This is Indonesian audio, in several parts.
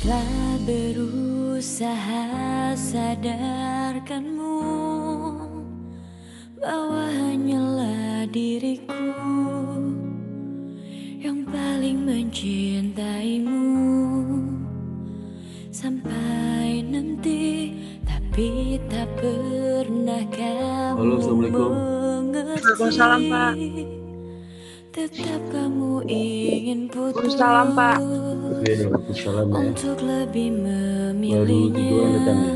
Telah berusaha sadarkanmu bahwa hanyalah diriku yang paling mencintaimu sampai nanti, tapi tak pernah kamu Halo, Assalamualaikum. Waalaikumsalam, Pak. Tetap kamu ingin putus Waalaikumsalam, Pak. Oke, waalaikumsalam ya. untuk lebih Baru tiga orang datang ya.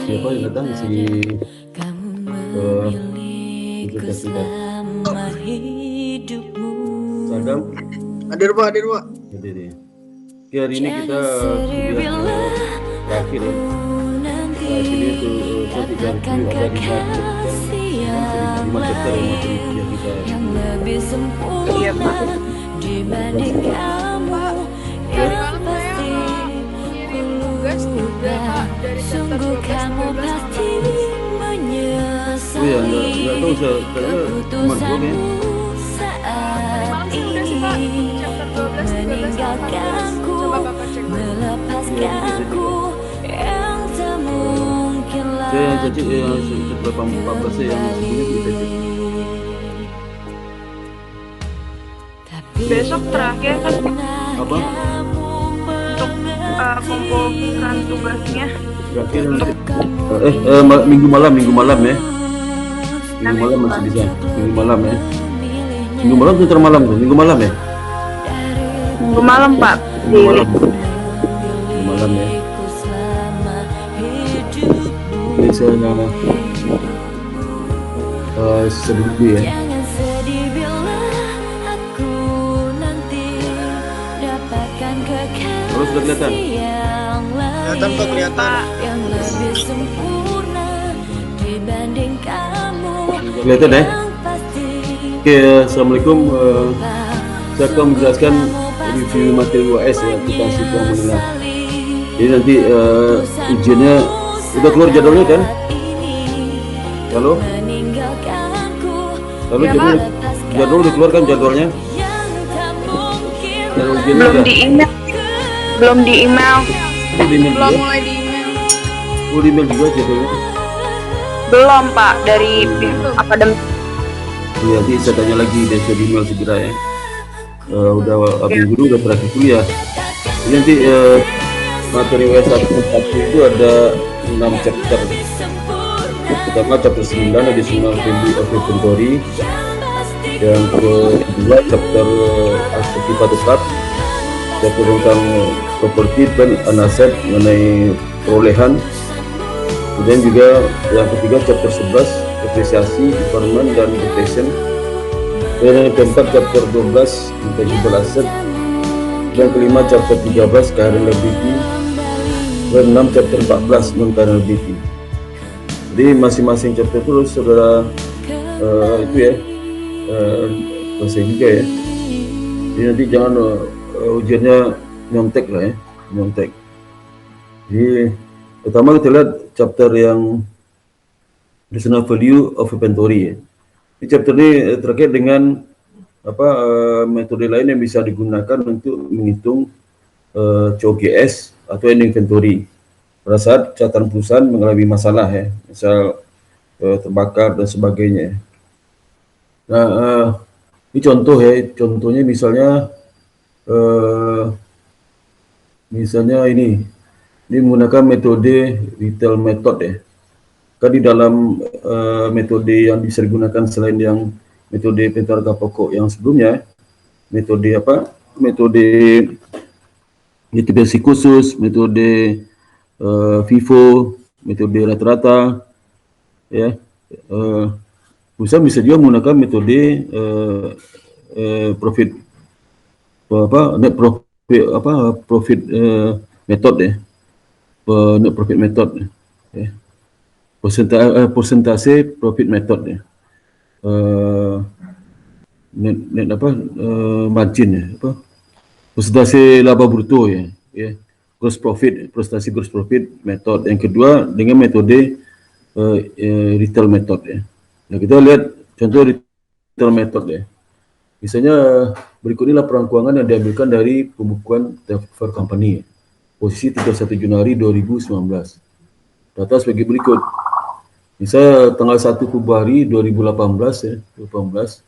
Siapa yang datang? Si kamu memilihku selama hidupmu. Sadam. Hadir, Pak. Hadir, Pak. Hadir ya. Oke, hari ini kita sudah terakhir ya. Terakhir itu topik dari ada lima chapter yang kita lebih sempurna dibanding kamu yang pasti sungguh kamu pasti menyesali keputusanmu saat ini meninggalkanku, melepaskanku yang tak mungkin lagi kembali. Besok terakhir kan apa? untuk kumpulkan tugasnya. Terakhir nanti minggu malam ya. Minggu malam masih bisa. Minggu malam ya. Minggu malam tuh termalam tuh. Minggu malam ya. Minggu malam, Pak. Minggu malam ya. Oke, saya sedih dulu ya. Terus sudah kelihatan? Kelihatan, Pak, kelihatan. Kelihatan ya? Oke, Assalamualaikum. Saya akan menjelaskan review materi UAS ya, tentang sidang menengah. Jadi nanti ujiannya udah keluar jadwalnya kan? Halo? Lalu jadwal udah keluar kan jadwalnya? Jadwal ujiannya Belum udah? di email. Belum di email. Belum mulai di email. di email juga jadwalnya? Belum, Pak. Dari akademik. Ya, nanti saya tanya lagi dan saya di email segera ya. Udah minggu dulu udah terakhir kuliah. Jadi nanti materi UAS 1 itu ada 6 chapter. Pertama chapter 9 additional value of inventory. Yang kedua chapter aktivitas tetap. Chapter tentang property dan aset mengenai perolehan. Kemudian juga yang ketiga chapter 11 depresiasi, impairment dan depreciation. Dan yang keempat chapter 12 intangible asset. Dan kelima chapter 13 current liability. Dan 6 chapter 14 non current liability. Jadi masing-masing chapter itu saudara itu ya bahasa juga ya. Jadi nanti jangan ujiannya nyontek lah ya, nyontek. Jadi pertama kita lihat chapter yang additional value of inventory ya. Di chapter ini terkait dengan metode lain yang bisa digunakan untuk menghitung COGS atau inventory pada saat catatan perusahaan mengalami masalah ya, misal terbakar dan sebagainya. Nah, ini contoh ya, contohnya misalnya ini menggunakan metode retail method ya. Kan di dalam metode yang bisa digunakan selain yang metode pengeluaran harga pokok yang sebelumnya, metode mitigasi khusus, metode FIFO, metode rata-rata ya. Perusahaan bisa juga menggunakan metode net profit method ya. Net profit method ya. Persentase profit method ya. Margin ya, persentase laba bruto ya, gross profit, persentase gross profit method. Yang kedua dengan metode retail method ya. Nah, kita lihat contoh retail method ya. Misalnya berikut ini laporan keuangan yang diambilkan dari pembukuan transfer company. Posisi 31 Januari 2019. Data sebagai berikut. Misalnya tanggal 1 Februari 2018 ya, 2018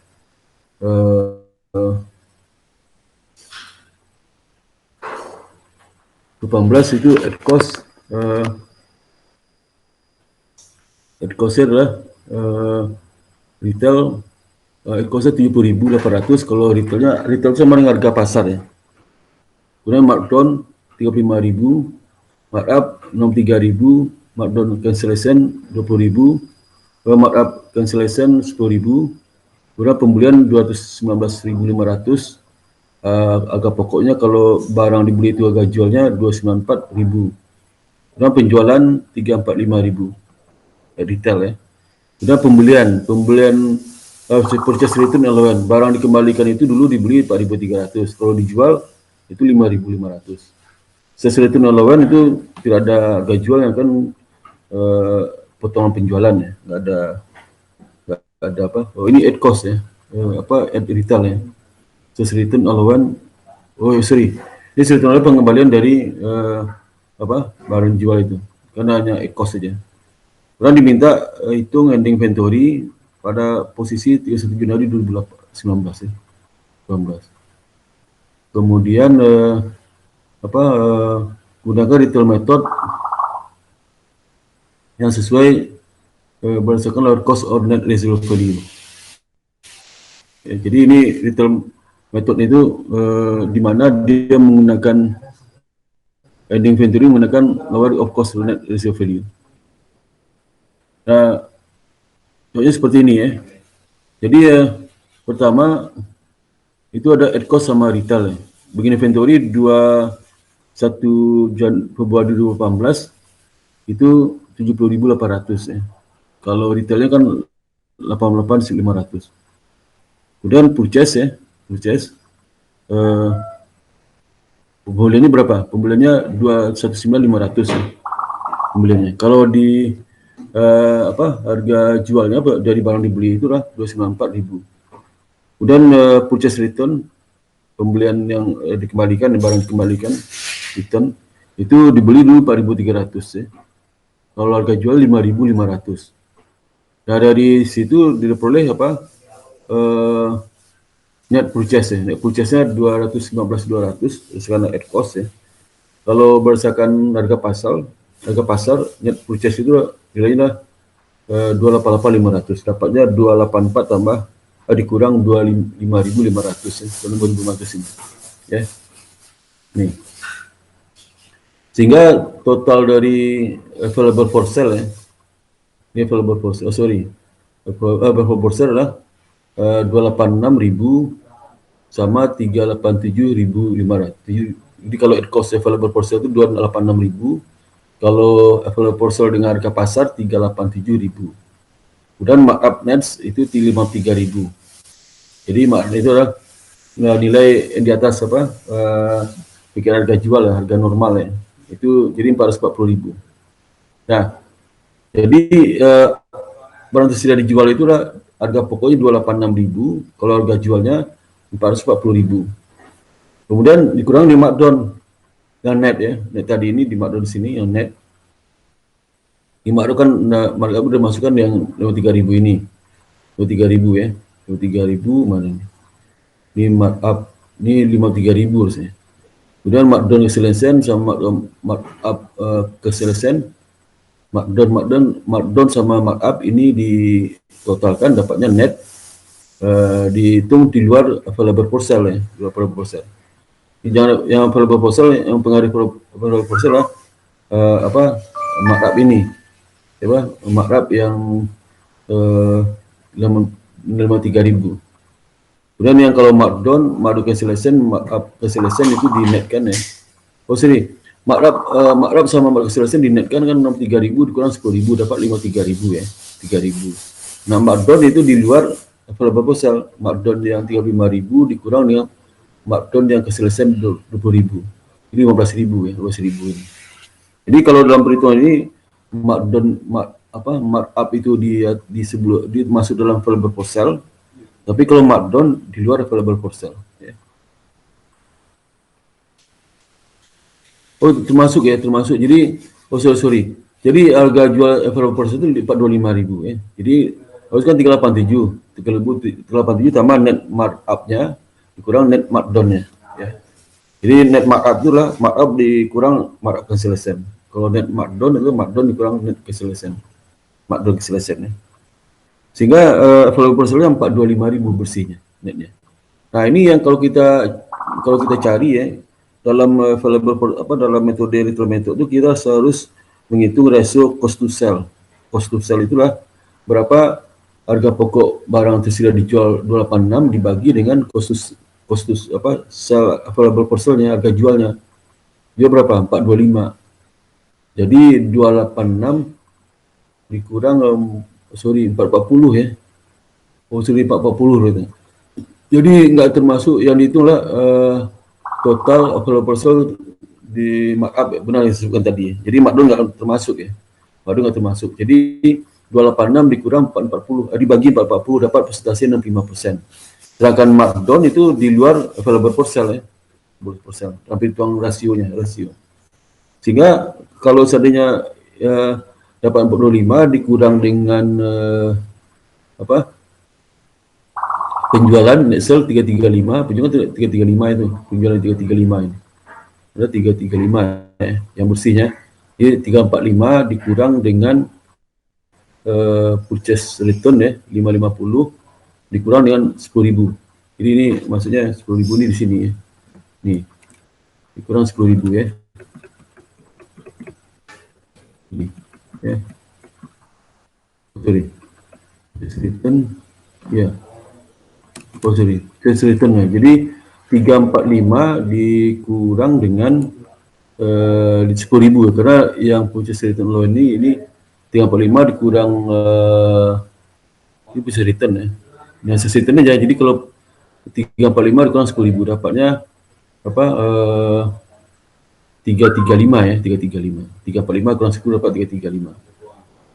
18 itu at costnya adalah retail costnya 70.800 kalau retail sama dengan harga pasar ya. Kemudian markdown 35.000, markup 63.000, markdown cancellation 20.000, markup cancellation 10.000, kemudian pembelian 219.500. Harga pokoknya kalau barang dibeli itu harga jualnya 294.000. Kemudian penjualan 345.000 retail ya. Kemudian pembelian purchase return allowance, barang dikembalikan itu dulu dibeli 4.300, kalau dijual itu 5.500. Sales return allowance itu tidak ada harga jual yang kan potongan penjualan ya, nggak ada apa. Oh ini at cost ya, at retail ya. Sales return allowance, ini sales return allowance pengembalian dari barang jual itu, karena hanya at cost saja. Kemudian diminta hitung ending inventory pada posisi 31 Januari 2019 ya. 19. Kemudian gunakan retail method yang sesuai berdasarkan lower cost or net residual value. Ya, jadi ini retail method itu di mana dia menggunakan ending inventory menggunakan lower of cost or net residual value. Nah, contohnya seperti ini ya. Jadi pertama itu ada at cost sama retail ya. Begini inventory 1 Februari 2018 itu 70.800 ya. Kalau retailnya kan 88.500. Kemudian purchase ya, pembeliannya berapa? Pembeliannya 219.500 ya. Pembeliannya. Kalau di harga jualnya dari barang dibeli itu lah 294.000. Kemudian purchase return, pembelian yang dikembalikan, barang dikembalikan, return itu dibeli dulu 4.300 ya. Kalau harga jual 5.500. Nah dari situ diperoleh net purchase ya. Net purchase-nya 215.200 sekarang at cost ya. Kalau berdasarkan harga pasar net purchase itu nilainya 288.500. Dapatnya 284 tambah dikurang 25.500 ya. 25.500 ini. Ya. Nih. Sehingga total dari available for sale ya. Ini available for sale. Available for sale adalah 286.000 sama 387.500. Jadi kalau at cost available for sale itu 286.000. Kalau available for sale dengan harga pasar 387.000. Kemudian markup nets itu 53.000. Jadi makna itu adalah nilai yang di atas pikiran harga jual ya, harga normal ya. Itu jadi 440.000. Nah, jadi barang tersedia dijual itu lah harga pokoknya 286.000, kalau harga jualnya 440.000. Kemudian dikurang di markdown yang net ya. Net tadi ini di markdown di sini yang net. Di markdown kan markup udah masukkan yang 23.000 ini. 23.000 ya. 23.000 mana ini? Ini markup ini 53.000 harusnya. Kemudian markdown cancellation sama markup cancellation, markdown sama markup ini ditotalkan dapatnya net, dihitung di luar available for sale ya, di luar available for sale. Jangan yang available for sale, yang pengaruh available for sale lah markup ini, markup yang 53.000. Kemudian yang kalau markdown cancellation, markup cancellation itu dinetkan ya. Markup sama markup cancellation dinetkan kan 63.000 dikurang 10.000 dapat 53.000 ya, 3.000. Nah markdown itu di luar available for sale. Markdown yang 35.000 dikurang dengan markdown yang cancellation 20.000. Jadi 15.000 ya, 12.000 ini. Jadi kalau dalam perhitungan ini markdown markup itu di sebelum masuk dalam available for sale. Tapi kalau markdown di luar available for sale. Ya. Oh termasuk ya, termasuk. Jadi, oh sorry. Jadi harga jual available for sale itu 425.000 ya. Jadi harus kan 387 tambah net markup-nya dikurang net markdown-nya. Ya. Jadi net markup itu lah markup dikurang markup cancellation. Kalau net markdown itu markdown dikurang net cancellation. Markdown cancellation ya. Sehingga available for sale 425.000 bersihnya netnya. Nah ini yang kalau kita cari ya dalam dalam metode retail method itu kita harus menghitung rasio cost to sell. Cost to sell itulah berapa harga pokok barang tersedia dijual 286 dibagi dengan cost to sell available for sale-nya, harga jualnya. Dia berapa? 425. Jadi 286 dikurang 440 ya. Oh, 440 gitu. Jadi nggak termasuk yang itulah total available sale di markup ya, benar yang disebutkan tadi. Jadi markdown nggak termasuk ya. Markdown nggak termasuk. Jadi 286 dikurang 440, dibagi 440 dapat persentase 65%. Sedangkan markdown itu di luar available for sale ya. For sale. Tapi tuang rasio. Sehingga kalau seandainya dapat 45 dikurang dengan penjualan net sale 335, penjualan 335 itu, penjualan 335 ini. Ada 335 ya, yang bersihnya. Jadi 345 dikurang dengan purchase return ya, 550 dikurang dengan 10.000. Jadi ini maksudnya 10.000 ini di sini ya. Nih. Dikurang 10.000 ya. Ini ya. Sorry. Purchase return ya. Oh sorry, cash return ya. Jadi 345 dikurang dengan 10.000 karena yang purchase return loan ini 345 dikurang ini purchase return ya. Nah, cash return aja. Jadi kalau 345 dikurang 10.000 dapatnya apa 335 ya, 335. 345 kurang 10 dapat 335.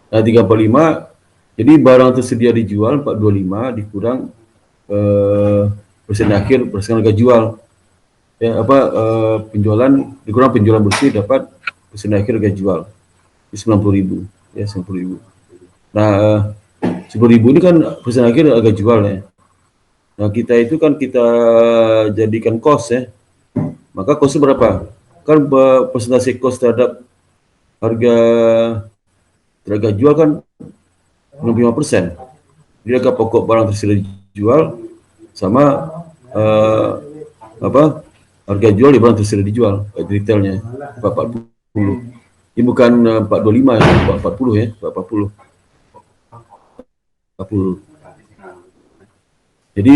Nah, 345 jadi barang tersedia dijual 425 dikurang persen akhir persen harga jual ya penjualan dikurang penjualan bersih dapat persen akhir harga jual 90.000 ya 90.000. Nah 10.000 ini kan persen akhir harga jual ya. Nah kita itu kan kita jadikan cost ya, maka cost berapa kan persentase cost terhadap harga jual kan 65%. Jadi harga pokok barang tersedia dijual sama harga jual di barang tersedia dijual retailnya 440. Ini bukan 425 ya, 440 ya, 440. 40. Jadi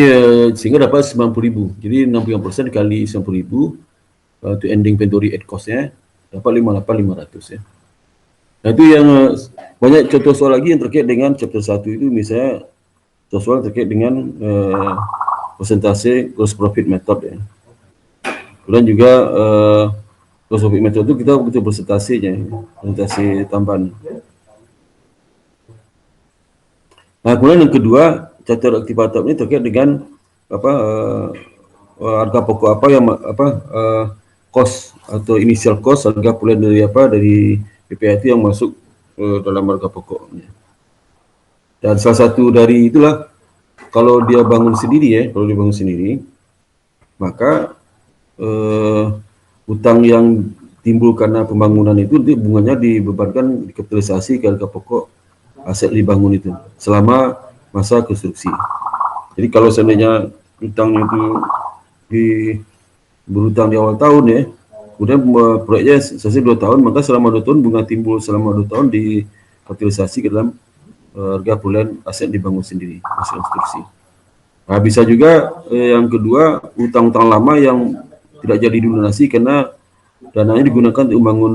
sehingga dapat 90.000. Jadi 65% kali 90.000 to ending inventory at cost-nya dapat 58.500 ya. Nah itu yang banyak contoh soal lagi yang terkait dengan chapter 1 itu misalnya soal terkait dengan persentase gross profit method ya. Kemudian juga gross profit method itu kita butuh persentasenya, persentase tambahan. Nah kemudian yang kedua catur aktivator ini terkait dengan harga pokok cost atau initial cost harga puluhan dari PPH itu yang masuk dalam harga pokoknya. Dan salah satu dari itulah kalau dia bangun sendiri maka utang yang timbul karena pembangunan itu bunganya dibebankan dikapitalisasi ke harga pokok aset dibangun itu selama masa konstruksi. Jadi kalau seandainya utangnya itu berutang di awal tahun ya, kemudian proyeknya selesai 2 tahun, maka selama 2 tahun bunga timbul selama 2 tahun dikapitalisasi ke dalam harga bulan aset dibangun sendiri, hasil konstruksi. Nah, bisa juga yang kedua utang-utang lama yang tidak jadi dilunasi karena dananya digunakan untuk membangun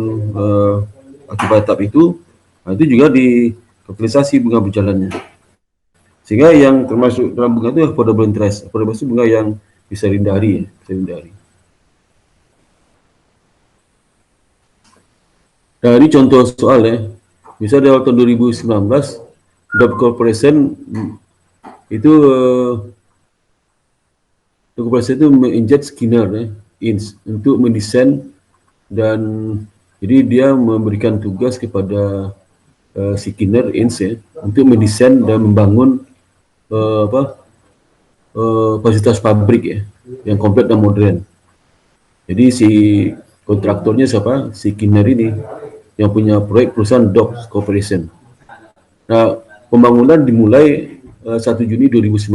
akibat tetap itu, nah, itu juga dikapitalisasi bunga berjalannya. Sehingga yang termasuk dalam bunga itu affordable interest. Affordable itu bunga yang bisa dihindari, Nah, ini contoh soal ya. Misalnya di tahun 2019, Adobe Corporation itu Koperasi itu menginjek Skinner ya, untuk mendesain dan jadi dia memberikan tugas kepada si Skinner ya, untuk mendesain dan membangun fasilitas pabrik ya, yang komplit dan modern. Jadi si kontraktornya siapa? Si Skinner ini yang punya proyek perusahaan Dock Corporation. Nah, pembangunan dimulai 1 Juni 2019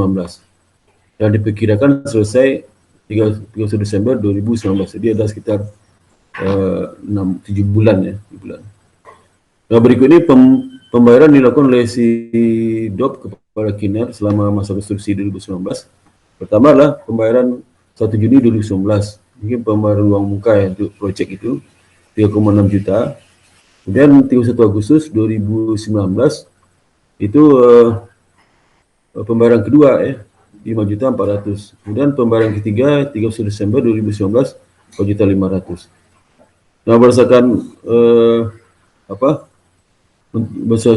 dan diperkirakan selesai 31 Desember 2019. Jadi ada sekitar 7 bulan ya. Nah, berikut ini pembayaran dilakukan oleh si DOP kepada Kinar selama masa konstruksi 2019. Pertama adalah pembayaran 1 Juni 2019. Mungkin pembayaran uang muka ya, untuk proyek itu 3,6 juta. Kemudian 31 Agustus 2019 itu pembayaran kedua ya, 5.400.000. Kemudian pembayaran ketiga 31 Desember 2019 4.500.000. Nah, berdasarkan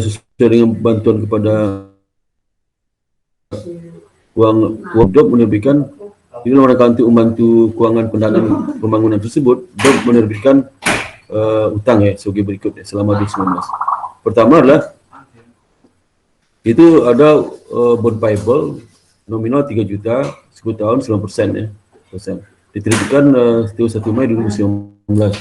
sesuai dengan bantuan kepada uang DOP menerbitkan ini rangka untuk membantu keuangan pendanaan pembangunan tersebut. DOP menerbitkan utang ya sebagai berikut ya, selama 2019. Pertama adalah itu ada bond payable nominal 3 juta 10 tahun 9% ya, diterbitkan 31 Mei 2019,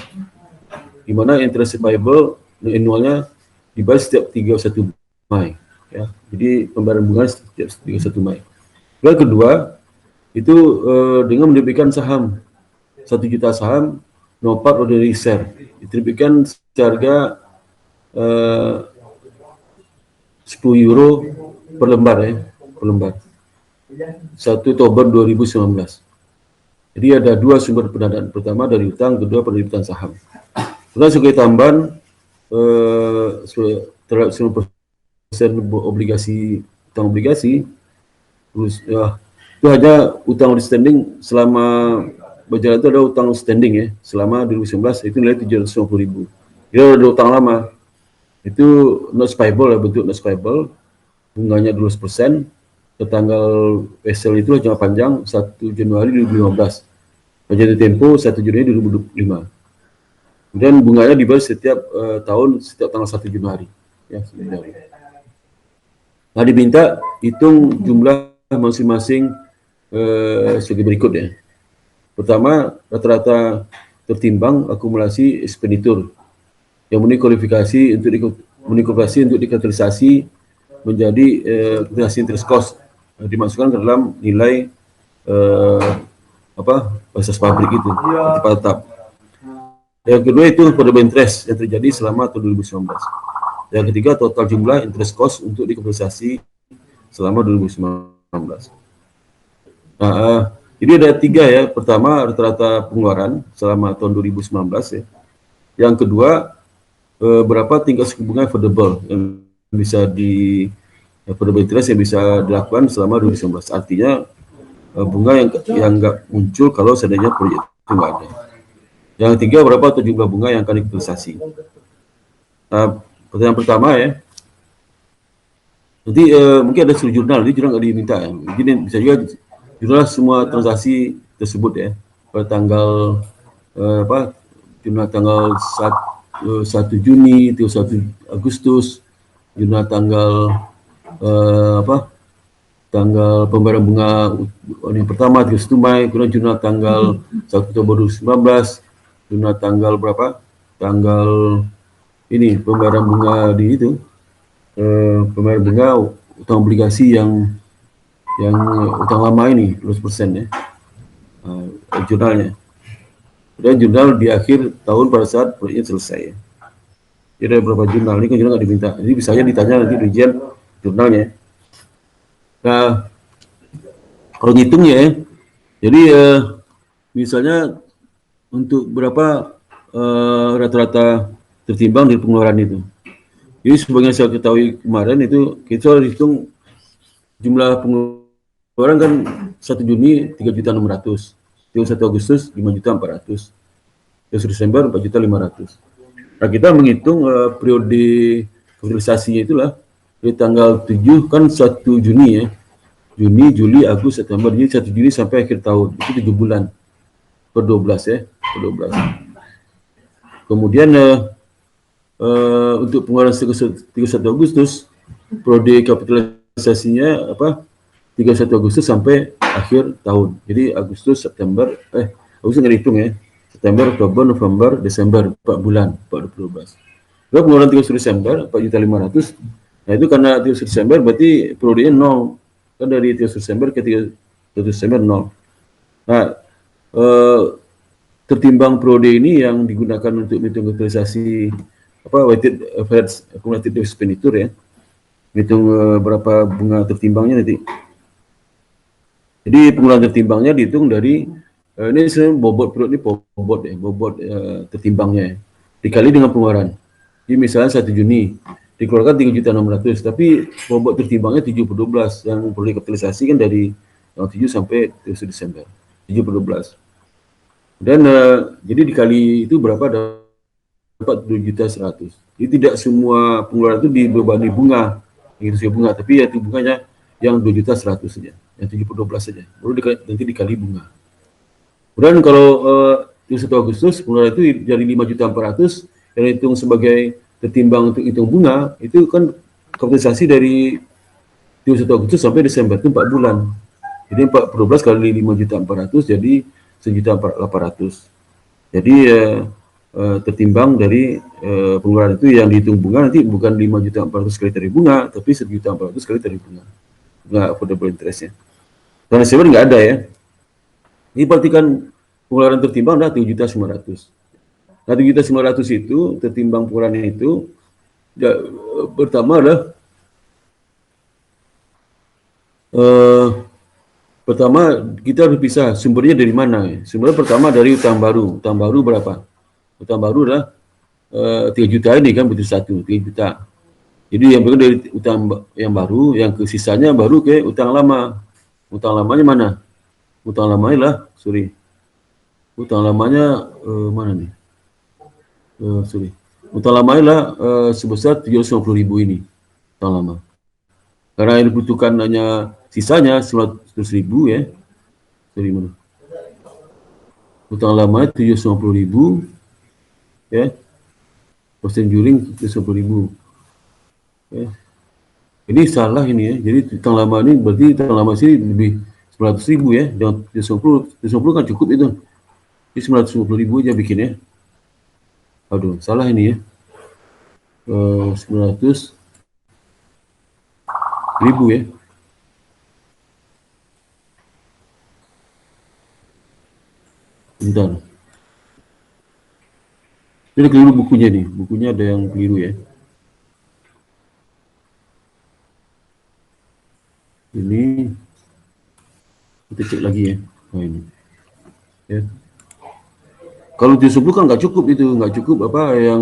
di mana interest payable annualnya dibayar setiap 31 Mei ya. Jadi pembayaran bunga setiap 31 Mei. Yang kedua itu dengan menerbitkan saham 1 juta saham no part ordinary share, diterbitkan seharga 10 euro per lembar ya, per lembar 1 Oktober 2019. Jadi ada dua sumber pendanaan, pertama dari utang, kedua penerbitan saham. Kemudian sebagai tambahan terhadap 90% obligasi, utang obligasi, terus ya, itu hanya utang outstanding selama berjalan itu ada utang outstanding ya, selama 2019 itu nilai 750.000. Jadi ada utang lama, itu notes payable ya, bentuk notes payable, bunganya 12%, ke tanggal vessel itu jangka panjang 1 Januari 2015, jatuh tempo 1 Juni 2025. Kemudian bunganya dibayar setiap tahun setiap tanggal 1 Januari ya, Januari. Nah, diminta hitung jumlah masing-masing sebagai berikut ya. Pertama, rata-rata tertimbang akumulasi ekspenditur yang memenuhi kualifikasi untuk dikapitalisasi menjadi kapitalisasi interest cost, dimasukkan ke dalam nilai basis pabrik itu tetap. Yang kedua itu pada interest yang terjadi selama tahun 2019. Yang ketiga total jumlah interest cost untuk dikapitalisasi selama 2019. Nah, jadi ada 3 ya. Pertama, rata-rata pengeluaran selama tahun 2019 ya. Yang kedua, berapa tingkat suku bunga affordable yang bisa affordable interest yang bisa dilakukan selama 2019. Artinya bunga yang nggak muncul kalau seandainya proyek itu nggak ada. Yang ketiga, berapa atau jumlah bunga yang akan dikapitalisasi. Nah, pertanyaan pertama ya. Nanti mungkin ada seluruh jurnal, ini jurnal nggak diminta ya. Jadi bisa juga jurnal semua transaksi tersebut ya. Pada tanggal jurnal tanggal 1 Juni, 1 Agustus, jurnal tanggal tanggal pembayaran bunga yang pertama 31 Mei, kemudian jurnal tanggal 1 Oktober 2019, jurnal tanggal berapa? Tanggal ini pembayaran bunga di itu, pembayaran bunga utang obligasi yang utang lama ini 12% ya, jurnalnya. Dan jurnal di akhir tahun pada saat proyeknya selesai ya. Jadi ada beberapa jurnal, ini kan jurnal nggak diminta, jadi bisa aja ditanya nanti di ujian jurnalnya. Nah, kalau ngitungnya ya, jadi misalnya untuk berapa rata-rata tertimbang dari pengeluaran itu. Jadi sebagian saya ketahui kemarin itu kita harus hitung jumlah pengeluaran kan 1 Juni 3.600.000, 1 Agustus 5.400.000, 1 Desember 4.500.000. Nah, kita menghitung periode kapitalisasinya itulah dari tanggal 7 kan 1 Juni ya, Juni, Juli, Agustus, September, jadi 1 Juni sampai akhir tahun, itu 7 bulan, per 12 ya, per 12. Kemudian untuk pengeluaran 31 Agustus, periode kapitalisasinya 31 Agustus sampai akhir tahun. Jadi Agustus, September, Agustus nggak dihitung ya. September, Oktober, November, Desember, 4 bulan, 12. Lalu pengeluaran 31 Desember, 4.500.000. Nah itu karena 31 Desember berarti periodenya 0. Kan dari 31 Desember ke 31 Desember 0. Nah, tertimbang periode ini yang digunakan untuk menghitung kapitalisasi weighted average accumulated expenditure ya. Hitung berapa bunga tertimbangnya nanti. Jadi pengeluaran tertimbangnya dihitung dari ini sebenarnya bobot periode ini bobot tertimbangnya dikali dengan pengeluaran. Jadi misalnya 1 Juni dikeluarkan 3.600.000, tapi bobot tertimbangnya 7 per 12 yang perlu dikapitalisasi kan dari tanggal 7 sampai 31 Desember 7 per 12. Dan jadi dikali itu berapa, dapat 2.100.000. Jadi tidak semua pengeluaran itu dibebani bunga, tapi ya itu bunganya yang 2.100.000 saja, yang 7 per 12 saja. Baru nanti dikali bunga. Kemudian kalau 1 Agustus pengeluaran itu dari 5.400.000 yang dihitung sebagai tertimbang untuk hitung bunga, itu kan kapitalisasi dari 1 Agustus sampai Desember itu 4 bulan. Jadi 4 per 12 kali 5.400.000 jadi 1.800.000. Jadi tertimbang dari pengeluaran itu yang dihitung bunga nanti bukan 5.400.000 kali tarif bunga, tapi 1.400.000 kali tarif bunga. Bunga affordable interest ya. Karena Desember nggak ada ya. Ini perhatikan pengeluaran tertimbang adalah 7.900.000. Nah 7.900.000 itu tertimbang pengeluaran itu ya, pertama adalah pertama kita harus pisah sumbernya dari mana ya. Sumbernya pertama dari utang baru. Utang baru berapa? Utang baru adalah 3 juta ini kan betul 3 juta. Jadi yang berikut dari utang yang baru, yang ke sisanya baru ke utang lama. Utang lamanya mana? Utang lamanya lah, utang lamanya mana nih? Utang lamanya lah sebesar 750.000 ini utang lama. Karena yang dibutuhkan hanya sisanya 100.000 ya. Mana? Utang lamanya 750.000 ya. Persen juring 750.000. Ya. Ini salah ini ya. Jadi utang lama ini berarti utang lama sini lebih 900.000 ya. Jangan 750 kan cukup itu. Jadi 950.000 aja bikin ya. Aduh, salah ini ya. 900.000 ya. Bentar. Ini keliru bukunya nih. Bukunya ada yang keliru ya. Ini kita cek lagi ya. Nah ini. Ya. Kalau 70 kan nggak cukup itu, nggak cukup apa yang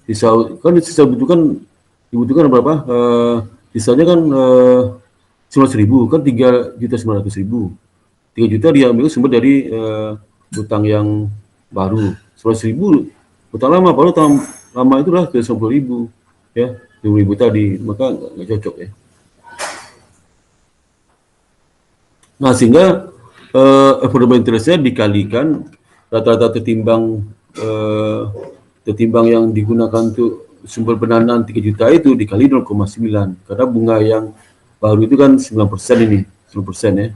sisa kan sisa dibutuhkan berapa? Sisanya kan 11.000 kan 3.900.000. 3 juta diambil sumber dari utang yang baru. 11.000 utang lama, baru utang lama itu lah 10.000 ya, 20.000 tadi, maka nggak cocok ya. Nah sehingga affordable interest-nya dikalikan rata-rata tertimbang yang digunakan untuk sumber pendanaan 3 juta itu dikali 0,9 karena bunga yang baru itu kan 9% ini 9% ya.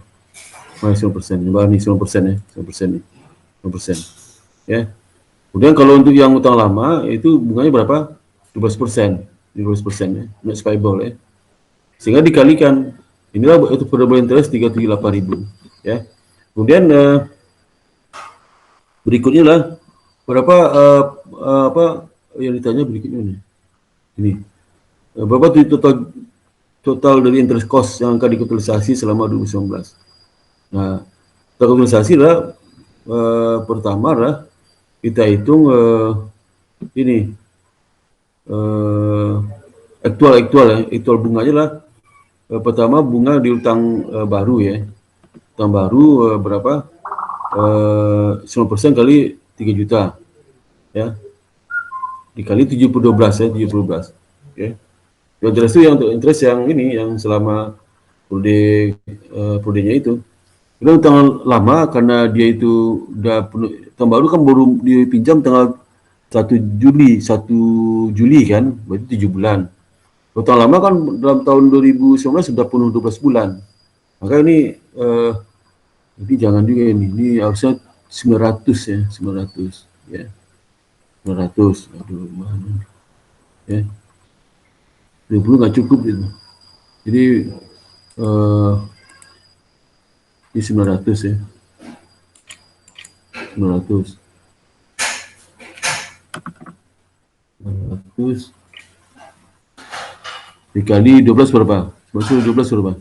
9%, ini 9% ya, 9% nih, 9% ya. Kemudian kalau untuk yang utang lama itu bunganya berapa? 12%, 12% ya, not payable ya. Sehingga dikalikan, inilah itu affordable interest 378.000 ya. Kemudian berikutnya lah berapa apa yang ditanya berikutnya nih. Ini berapa total dari interest cost yang akan dikapitalisasi selama 2019. Nah, kapitalisasi lah pertama lah kita hitung ini aktual bunganya lah. Pertama bunga di utang baru ya, utang baru berapa? 9% kali 3 juta ya, dikali 7 per 12 ya, 7 per 12 ya. Interest itu yang untuk interest yang ini yang selama prodenya itu. Kemudian tanggal lama karena dia itu udah penuh, tahun baru kan baru dipinjam tanggal 1 Juli kan, berarti 7 bulan. Kalau tahun lama kan dalam tahun 2019 sudah penuh 12 bulan. Maka ini jangan juga ini harusnya 900 ya, 900 ya. 900. Aduh, mana ya. 20 nggak cukup itu. Jadi ini 900 ya. 900 dikali 12 berapa? 12 berapa?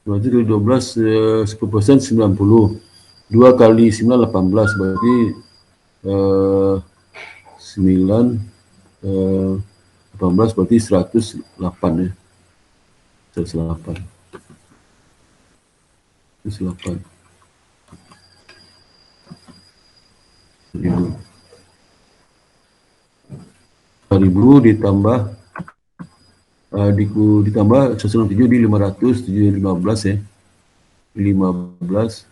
Berarti 12 10% 90. 2 kali 9 18 berarti 9 18 berarti 108 ya. 108. 108. 1000 ditambah ditambah 167 di 500 715 ya. 15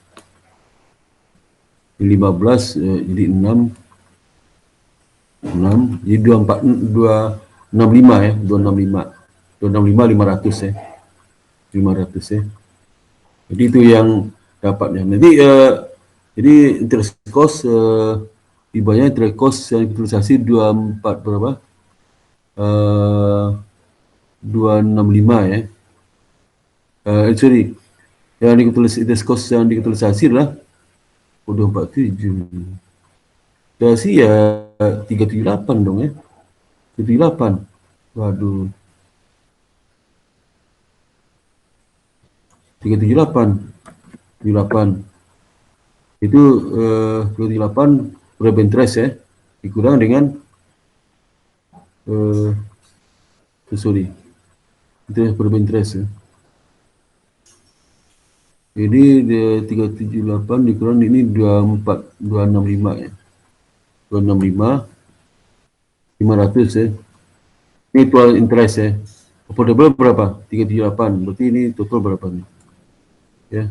jadi 6 jadi 265 ya, 265 500 ya. 500 ya. Jadi itu yang dapatnya. Nanti jadi interest cost ibanya interest cost yang utilisasi 24 berapa? 265 ya. Sorry. Yang interest cost yang diutilisasi adalah 247. Utilisasi ya 378 dong ya. 378. Waduh. 378. 38. Itu 38 berapa interest ya. Dikurang dengan sorry. Itu berapa interest ya. Jadi 378 dikurang ini 265 ya. 265 500 ya. Ini total interest ya. Affordable berapa? 378. Berarti ini total berapa nih? Ya.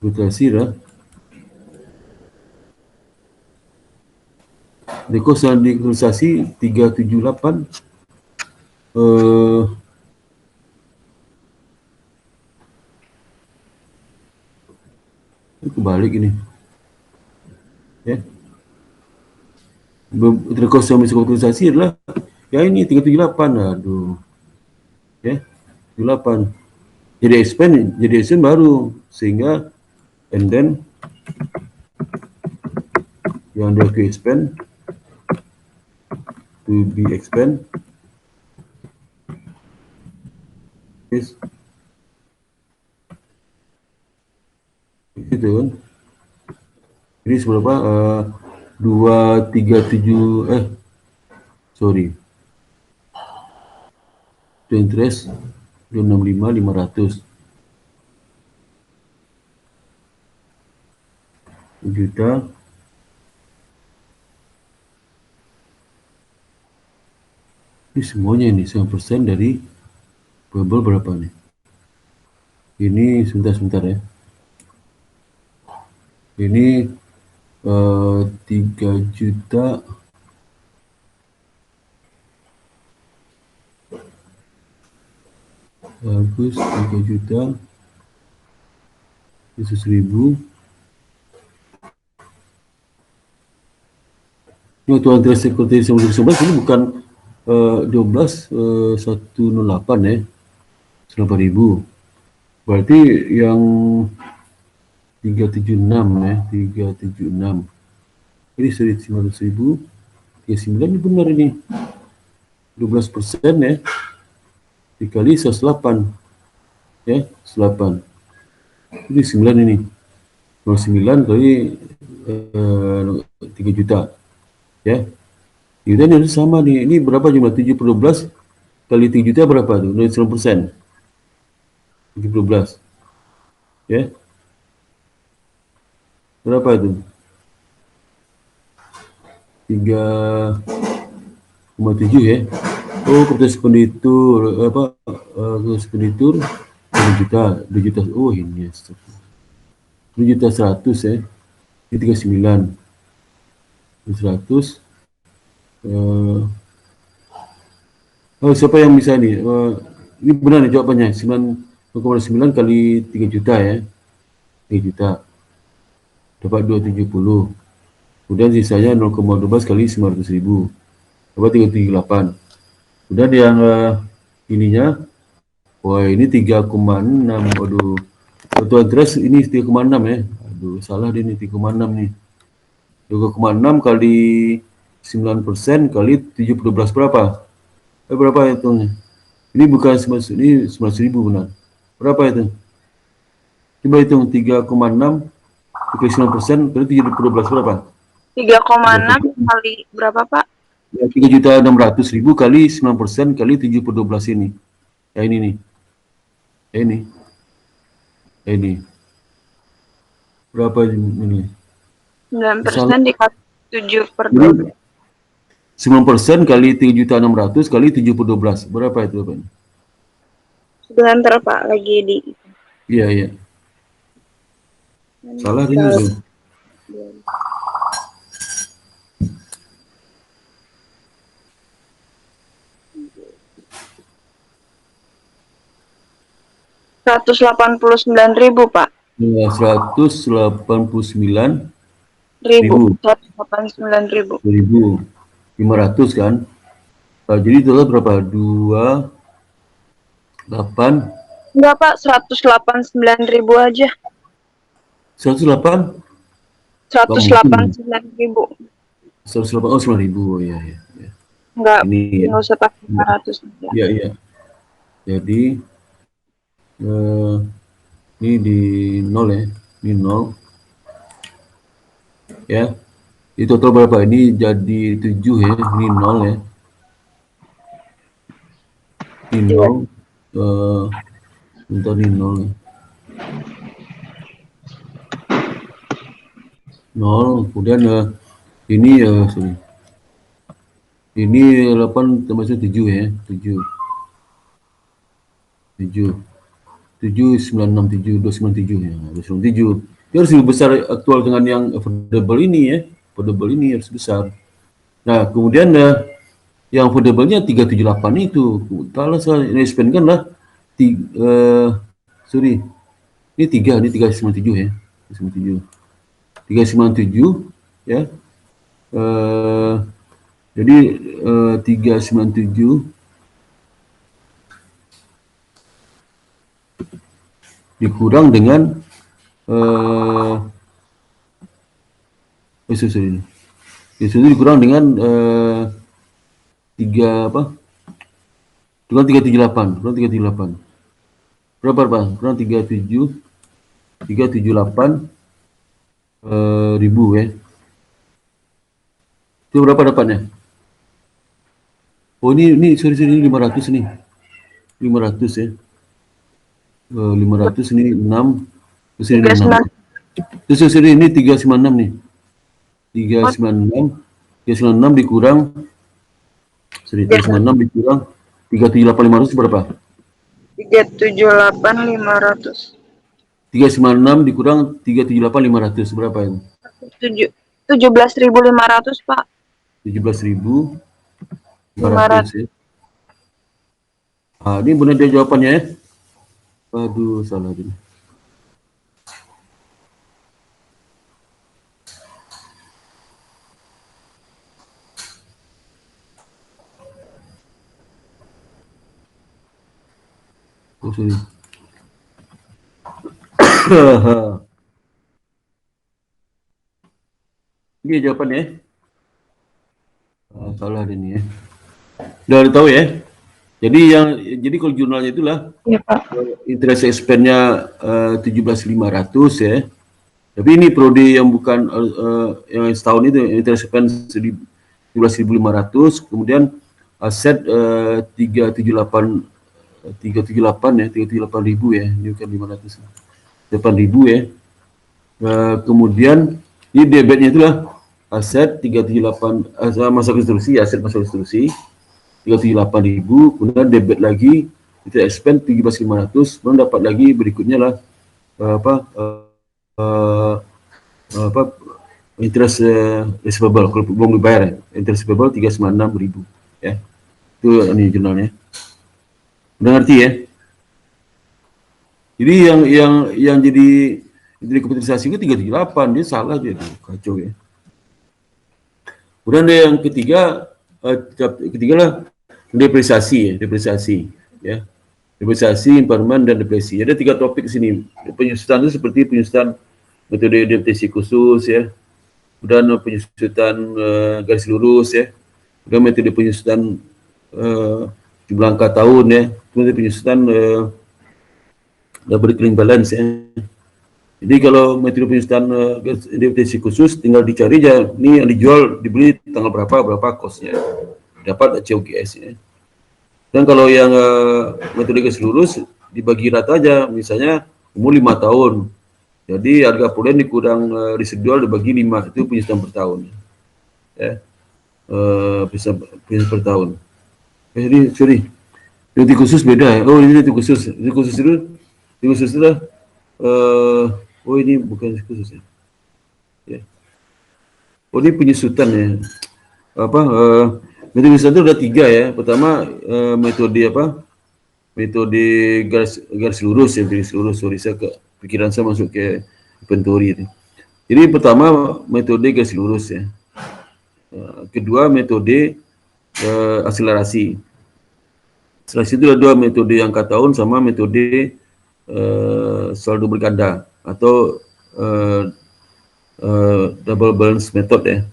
Utilisasi lah. The cost yang diutilisasi 378 kebalik ini ya. The cost yang diutilisasi adalah ya ini 378. Aduh ya, 78 jadi expand baru sehingga and then yang dia ke expand to be expand is itu kan. Ini seberapa 237 sorry itu interest 265 500 juta ini semuanya ini 9% dari payable berapa nih ini sebentar ya ini 3 juta bagus 3 juta 100.000 ini tuan interest security 2011 ini bukan 108 ya 9.000 berarti yang 376 ya 376 ini 900.000 39 ini benar ini 12% ya dikali 108 ya 108 ini 9 ini 09 kali 3 juta ya kita ini harus sama nih ini berapa jumlah 7 per 12 kali 3 juta berapa tuh 9% 7 per 12 ya berapa itu 3,7 ya Oh, kertas penditur apa? Kertas penditur 2 juta, 2 juta. Oh ini ya, 2.100.000 ya. Ini 39, 100. Oh, siapa yang bisa nih? Ini benar nih jawabannya. 9,9 kali 3 juta ya. 3 juta. Dapat 270. Kemudian sisanya 0,12 kali 900.000. Dapat 378. Kemudian yang ininya, wah ini 3,6. Waduh. Total interest ini 3,6 ya. Aduh, salah dia nih 3,6 nih. 3,6 kali 9% kali 712 berapa? Berapa hitungnya? Ini bukan 19.000 benar. Berapa itu? Coba hitung 3,6 kali 9% kali 712 berapa? 3,6 kali berapa, Pak? Ya, 3.600.000 kali 9% kali 712 ini. Ya ini nih. Ya ini. Ya ini. Berapa ini? 9% dikali 7 per Jadi 9% kali 3.600 kali 712. Berapa itu, Pak? sebentar, Pak, lagi di Iya, iya. Salah ini. Tuh. Rp189.000, Pak. Ya, 189.000. 189.000. 1.500 kan? Nah, jadi total berapa? 8. Enggak, Pak, 189.000 aja. 108? 189.000. 108, oh 9.000, oh iya, iya. Enggak, Ini ya. enggak usah pakai 500. Iya, iya. Jadi, ini di 0 ya. Ini 0. Ya. Ini total berapa? Ini jadi 7 ya. Ini 0 ya. Ini 0. Bentar, ini 0 ya. 0. Kemudian ini sorry. Ini 8 termasuk 7 ya. 7. 7.967, 297 ya. 297. Dia harus lebih besar aktual dengan yang affordable ini ya. Affordable ini harus besar. Nah, kemudian yang affordable-nya 378 itu. Kalau saya ini spend kan lah sorry. Ini 397 ya. 397. 397 ya. Jadi 397 dikurang dengan sorry. Itu dikurang dengan 3 apa? Kurang 378, kurang 378. Berapa, Pak? Kurang 378 ribu ya. Itu berapa dapatnya? Oh ini sorry 500 nih. 500 ya. 500 ini 6. Terus ini 6. Terus ini 396 nih. 396 dikurang 396 dikurang 378.500 berapa? 378.500. 396 dikurang 378.500 berapa ini? 17.500, Pak. 17.500 ya. Ini benar dia jawabannya ya. Aduh, salah ini. Oh, sorry. Ini jawabannya. Salah ini ya. Udah tahu ya. Jadi kalau jurnalnya itulah ya, Pak. Interest expense-nya 17.500 ya. Tapi ini prode yang bukan yang setahun itu interest expense 17.500, kemudian aset 378 ya, 378.000 ya. Ini bukan 500. 8.000 ya. Kemudian ini debitnya itulah aset 378 masa konstruksi, aset masa konstruksi 378.000, kemudian debit lagi kita expand 17.500, kemudian dapat lagi berikutnya lah apa interest receivable, kalau belum dibayar ya, interest receivable 396.000 ya. Itu ini jurnalnya. Udah ngerti ya? Jadi yang jadi kapitalisasi itu 378, dia salah dia tuh, kacau ya. Kemudian ada yang ketiga lah depresiasi ya. Depresiasi, impairment, dan depresi. Ada 3 topik di sini. Penyusutan itu seperti penyusutan metode depresi khusus ya. Kemudian penyusutan garis lurus ya. Kemudian metode penyusutan jumlah angka tahun ya. Kemudian penyusutan double declining balance ya. Jadi kalau metode penyusutan depresi khusus tinggal dicari aja, ini yang dijual dibeli tanggal berapa costnya, dapat COGS ya. Dan kalau yang metode garis lurus dibagi rata aja, misalnya umur 5 tahun, jadi harga produk dikurang residual dibagi 5, itu penyusutan per tahun ya. Penyusutan per tahun. Jadi sorry, Unit khusus beda ya. Oh, ini unit khusus. Unit khusus itu lah. Oh, ini bukan khusus ya. Ya. Oh, ini penyusutan ya. Metode penyusutan itu ada 3 ya. Pertama metode Metode garis lurus ya, garis lurus. Sorry, pikiran saya masuk ke inventory itu. Jadi pertama metode garis lurus ya. Kedua metode akselerasi. Setelah itu ada 2 metode angka tahun sama metode saldo berganda atau double balance method ya.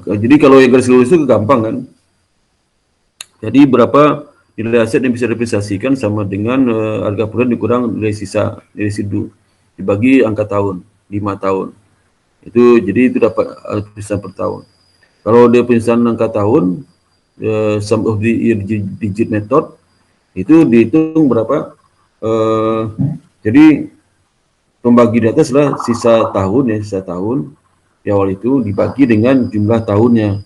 Jadi kalau yang garis lurus itu gampang kan. Jadi berapa nilai aset yang bisa direalisasikan sama dengan harga produk dikurang nilai sisa, nilai residu dibagi angka tahun, 5 tahun. Jadi itu dapat penyusutan per tahun. Kalau dia penyusutan angka tahun, sum of the year digit method, itu dihitung berapa. Jadi pembagi data adalah sisa tahun ya, sisa tahun di awal itu dibagi dengan jumlah tahunnya.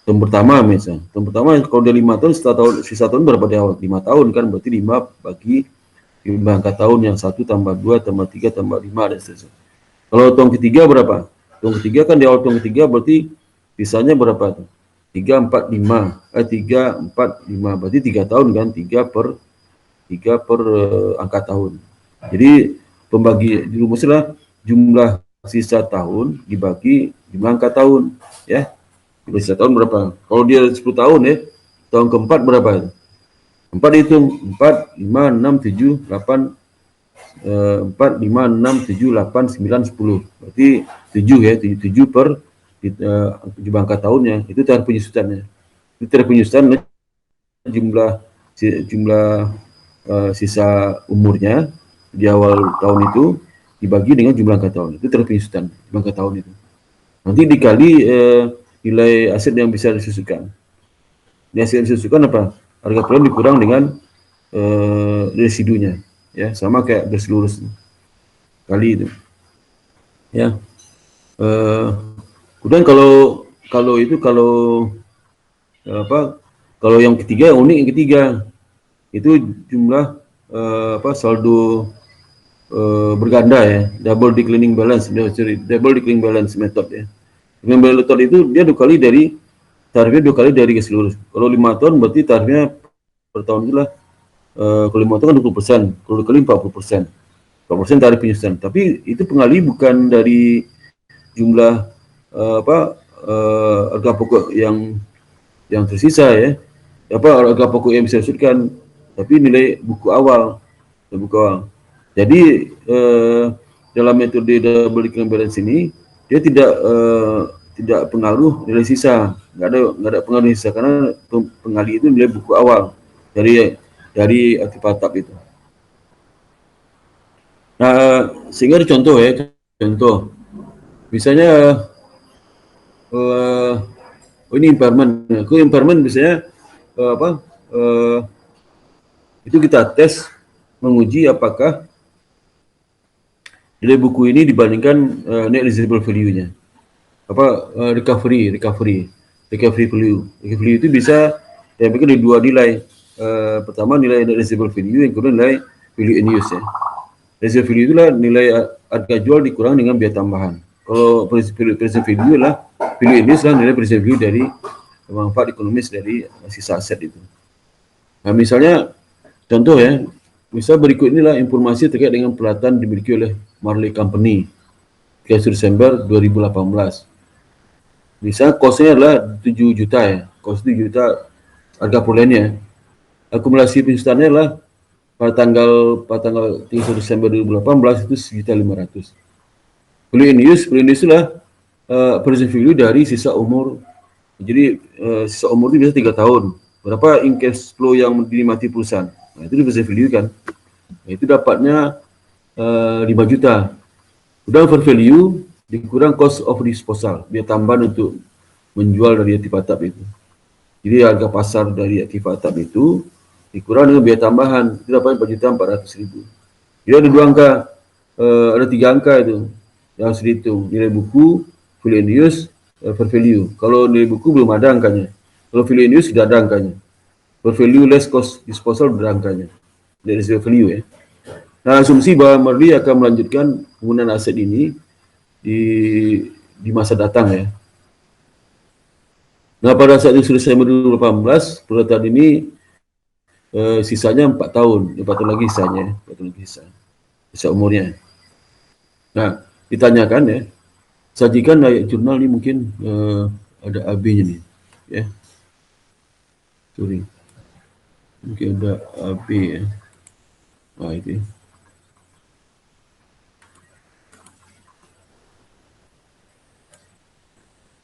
Tahun pertama misalnya, tahun pertama kalau dia 5 tahun, sisa tahun berapa di awal? 5 tahun kan, berarti 5 bagi jumlah angka tahun yang 1 tambah 2 tambah 3 tambah 5 dan seterusnya. Kalau tahun ketiga berapa? Tahun ketiga kan di awal tahun ketiga berarti sisanya berapa tuh? 3, 4, 5, 3, 4, 5, berarti 3 tahun kan, 3 per angka tahun. Jadi pembagi rumusnya jumlah sisa tahun dibagi jumlah angka tahun ya. Jumlah sisa tahun berapa? Kalau dia 10 tahun ya, tahun keempat berapa? 4 hitung, 4, 5, 6, 7, 8, 4, 5, 6, 7, 8, 9, 10. Berarti 7 ya, 7 per jumlah angka tahunnya. Itu cara penyusutannya. Itu cara penyusutan jumlah sisa umurnya di awal tahun itu dibagi dengan jumlah angka tahun. Itu cara penyusutan jumlah angka tahun itu. Nanti dikali nilai aset yang bisa disusukan. Nilai aset yang disusukan apa? Harga produk dikurang dengan residunya. Ya, sama kayak garis lurus kali itu. Ya. Kemudian kalau yang ketiga, unik yang ketiga itu jumlah saldo berganda ya, double declining balance method ya. Declining balance method itu dia tarifnya 2 kali dari garis lurus. Kalau 5 tahun berarti tarifnya per tahun itulah kalau 5 tahun kan 20%, kalau 2 kali 40%. 40% tarif penyusutan. Tapi itu pengali bukan dari jumlah harga pokok yang tersisa ya. Harga pokok yang bisa disebutkan, tapi nilai buku awal. Jadi dalam metode double declining balance ini dia tidak pengaruh nilai sisa, nggak ada pengaruh nilai sisa karena pengali itu nilai buku awal dari aktif atap itu. Nah, sehingga ada contoh misalnya ini impairment. Impairment biasanya itu kita tes menguji apakah nilai buku ini dibandingkan net realizable value-nya. Recovery. recovery value. Recovery value itu bisa diambil dari dua nilai. Pertama nilai residual value, yang kedua nilai value in use ya. Residual value itulah nilai harga jual dikurang dengan biaya tambahan. Kalau present value lah, value in use lah nilai present value dari manfaat ekonomis dari sisa aset itu. Nah misalnya contoh ya, misal berikut inilah informasi terkait dengan pelatihan dimiliki oleh Marley Company 31 Desember 2018. Misal kosnya adalah 7 juta ya, kos 7 juta harga perolehannya. Akumulasi penyusutannya adalah pada tanggal 31 Desember 2018 itu 1.500.000. Value in use adalah present value dari sisa umur. Jadi sisa umur itu biasa 3 tahun. Berapa in cash flow yang dinikmati perusahaan? Nah, itu present value kan. Nah, itu dapatnya 5 juta. Udah fair value dikurang cost of disposal, dia tambahan untuk menjual dari aktif atap itu. Jadi harga pasar dari aktif atap itu dikurang dengan biaya tambahan, itu dapat 4.400.000. Jadi ada dua angka, ada 3 angka itu yang harus dihitung, nilai buku, value in use, fair value. Kalau nilai buku belum ada angkanya, kalau value in use sudah ada angkanya. Fair value less cost disposal ada angkanya, dari value ya. Nah, asumsi bahwa Marley akan melanjutkan penggunaan aset ini di masa datang ya. Nah, pada saat itu Desember 2018, pelatihan ini sisanya 4 tahun, 4 tahun lagi sisanya, 4 tahun lagi sisa umurnya. Nah, ditanyakan ya, sajikan ayat jurnal ini mungkin ada AB-nya nih, ya. Sorry, mungkin ada AB ya. Nah, itu.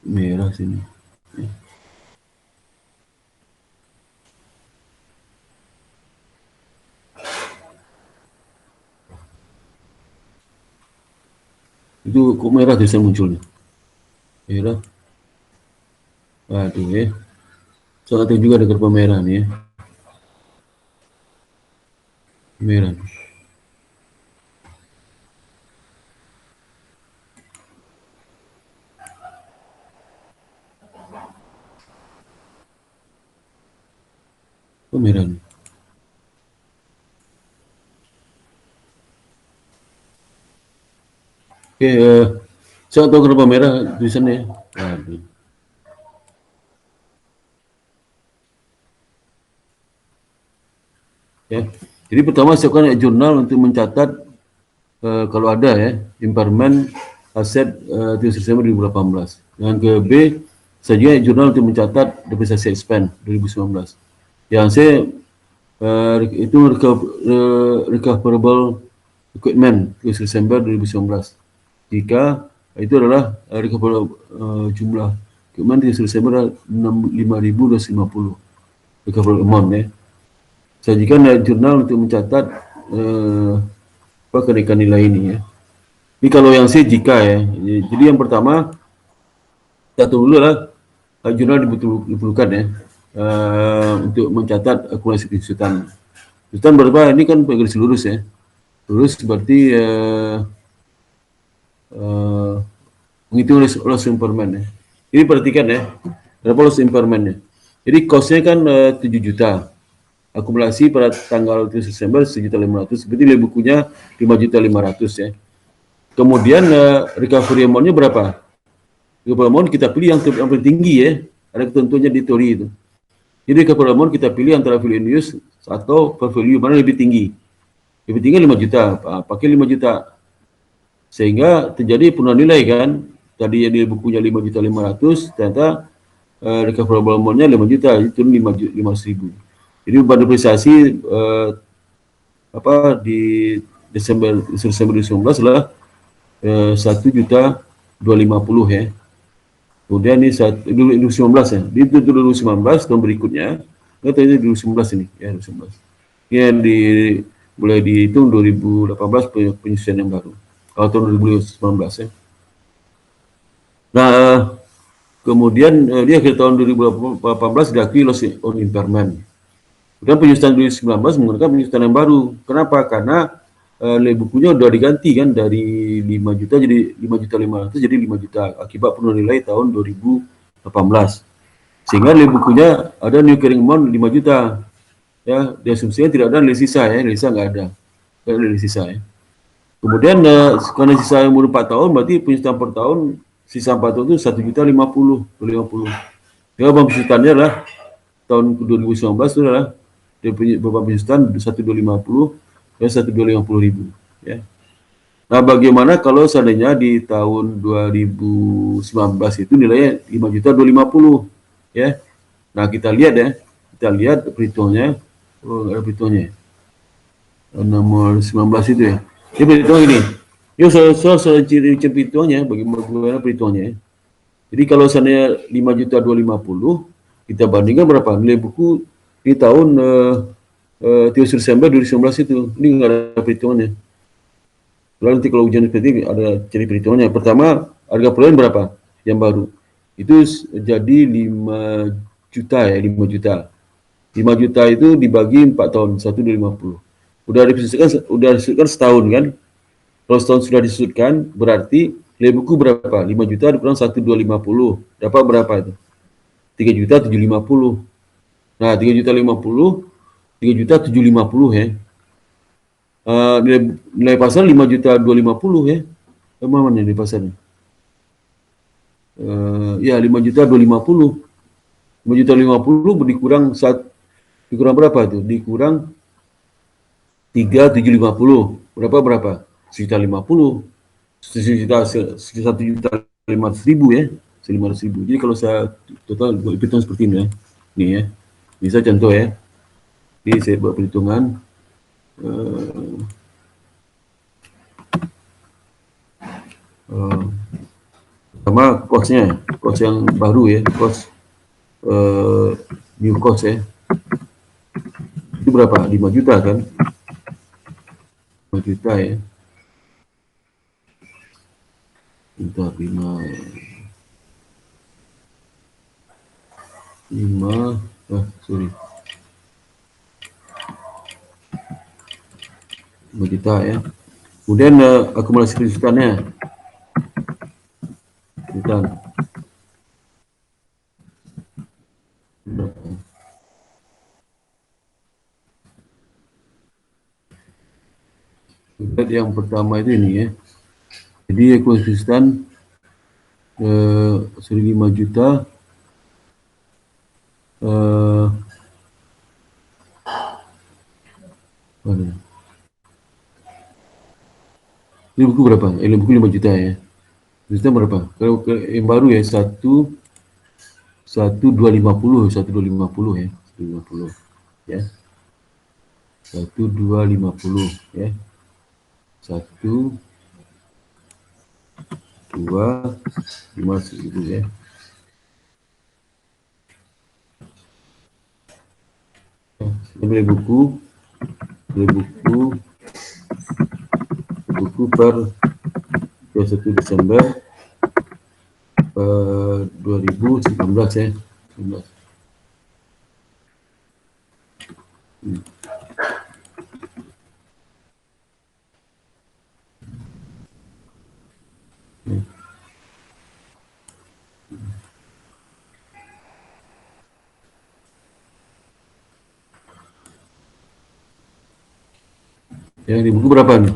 Merah sini. Ya. Itu kok merah tulisan munculnya. Merah. Waduh ya. Soalnya juga ada kerpa merah nih ya. Merah. Oh merah nih. Oke, saya tahu kenapa merah tulisannya. Waduh. Ya, jadi pertama siapkan jurnal untuk mencatat kalau ada ya impairment aset 31 Desember 2018. Yang ke B, saya jurnal untuk mencatat depresiasi expense 2019. Yang C itu recoverable equipment 31 Desember 2019. Jika itu adalah recoverable jumlah equipment 31 Desember 5.250 recoverable amount ya. Sajikan jurnal untuk mencatat kenaikan nilai ini ya. Ini kalau yang C jika ya. Jadi yang pertama kita tunggu dulu lah jurnal diperlukan ya untuk mencatat akumulasi penyusutan. Penyusutan berapa? Ini kan garis lurus ya. Lurus berarti menghitung loss impairment ya. Ini perhatikan ya. Berapa loss impairment-nya? Jadi cost-nya kan 7 juta. Akumulasi pada tanggal 7 Desember 1.500.000, berarti nilai bukunya 5.500.000 ya. Kemudian recovery amount-nya berapa? Recovery amount kita pilih yang paling tinggi ya, ada ketentuannya di teori itu. Jadi recovery amount kita pilih antara value in use atau per value, mana lebih tinggi? Lebih tinggi 5 juta, pakai 5 juta. Sehingga terjadi penurunan nilai kan, tadi yang nilai bukunya 5.500.000, ternyata recoverable amount-nya 5 juta, itu 500.000. Jadi beban depresiasi di Desember 2019 adalah 1.250.000 ya. Kemudian ini 2019 ya. Di 2019 tahun berikutnya, kita ini 2019 ini ya 2019. Ini yang mulai dihitung 2018 penyusunan yang baru. Kalau tahun 2019 ya. Nah, kemudian di akhir tahun 2018 diakui loss on impairment. Dan penyusutan 2019 menggunakan penyusutan yang baru. Kenapa? Karena nilai bukunya udah diganti kan dari 5 juta jadi 5.500.000 jadi 5 juta akibat penurunan nilai tahun 2018. Sehingga nilai bukunya ada new carrying amount 5 juta. Ya, diasumsikan tidak ada nilai sisa ya, nilai sisa nggak ada. Nggak ada nilai sisa ya. Kemudian karena sisa yang umur 4 tahun, berarti penyusutan per tahun, sisa 4 tahun itu 1.050.050. Ya, beban penyusutannya adalah tahun 2019 itu adalah dia punya beban penyusutan 1.250 dan 1.250.000 ya. Nah, bagaimana kalau seandainya di tahun 2019 itu nilainya 5.250 ya. Nah, kita lihat ya. Kita lihat perhitungannya. Oh, ada perhitungannya. Nomor 19 itu ya. Ini perhitungan ini. Yuk, soal ciri perhitungannya, bagaimana perhitungannya. Jadi kalau seandainya 5.250, kita bandingkan berapa nilai buku di tahun 30 Desember 2019 itu. Ini nggak ada perhitungannya. Lalu nanti kalau ujian seperti ini ada ciri perhitungannya. Pertama, harga per berapa? Yang baru. Itu jadi 5 juta ya, 5 juta. 5 juta itu dibagi 4 tahun, 1.250. Udah disudutkan setahun kan? Kalau setahun sudah disudutkan, berarti nilai buku berapa? 5 juta dikurang 1.250. Dapat berapa itu? 3.750. Nah, 3.050, 3.750 ya. Nilai pasar 5.250 ya. Mana nilai pasarnya? Ya 5.250. 5.050 dikurang berapa tuh? Dikurang 3.750. Berapa? 1.050. 1.500.000 ya. 1.500.000. Jadi kalau saya total hitung seperti ini ya. Nih ya. Bisa contoh ya. Jadi saya buat perhitungan. Sama cost-nya, cost yang baru ya, cost new cost ya. Itu berapa? 5 juta kan? 5 juta ya. Bentar, 5 sorry. 5 juta ya. Kemudian akumulasi kesulitannya. Yang pertama itu ini ya. Jadi konsisten 5 juta mana? Ini buku berapa? Ini buku 5 juta ya. Konsisten berapa? Kalau yang baru ya 1.250 ya. 1.250 ya. 1.250 ya. 1.250 ya. Beli buku per 21 Desember 2019 ya. 19. Ya, di buku berapa nih?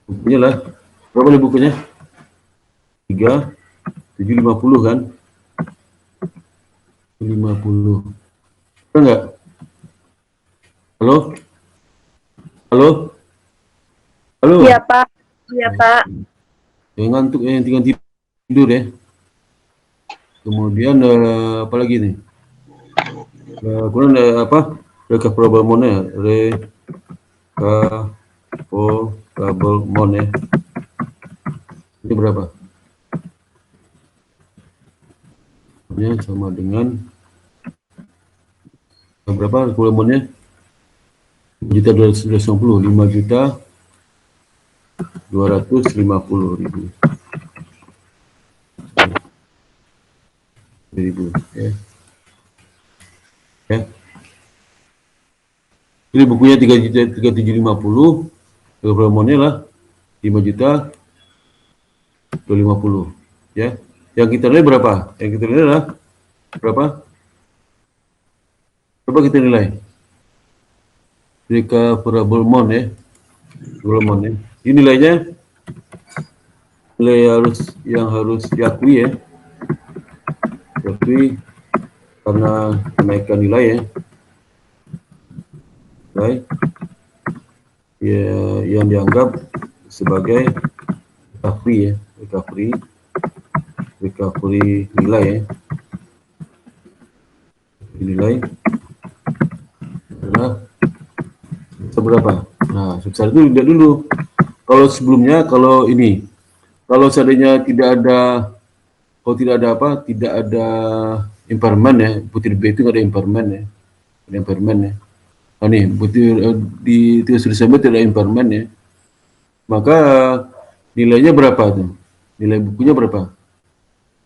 Bukunya lah. Berapa nih bukunya? 3.750 kan? 50. Enggak? Halo? Halo? Halo? Iya, Pak. Iya, Pak. Yang ngantuk, yang tinggal tidur ya. Kemudian apa lagi nih? Kemudian apa? Recoverable-nya recoverable ya. Ini berapa? Ini sama dengan berapa recoverable-nya? 5.250, 5.250.000. Ya. Jadi bukunya 3.750, promonya lah 5.250 ya. Yang kita nilai berapa? Yang kita nilai adalah berapa? Coba kita nilai. Recoverable amount ya. Amount ya. Ini nilainya nilai yang harus diakui ya. Diakui karena kenaikan nilai ya. Nilai ya, yang dianggap sebagai recovery ya. Recovery nilai ya. Nilai adalah seberapa? Nah, sebesar itu lihat dulu. Kalau sebelumnya, kalau seandainya tidak ada, kalau tidak ada apa, tidak ada impairment ya, butir B itu nggak ada impairment ya, ada impairment ya. Nah, nih, butir di 30 Desember tidak ada impairment ya, maka nilainya berapa tuh? Nilai bukunya berapa?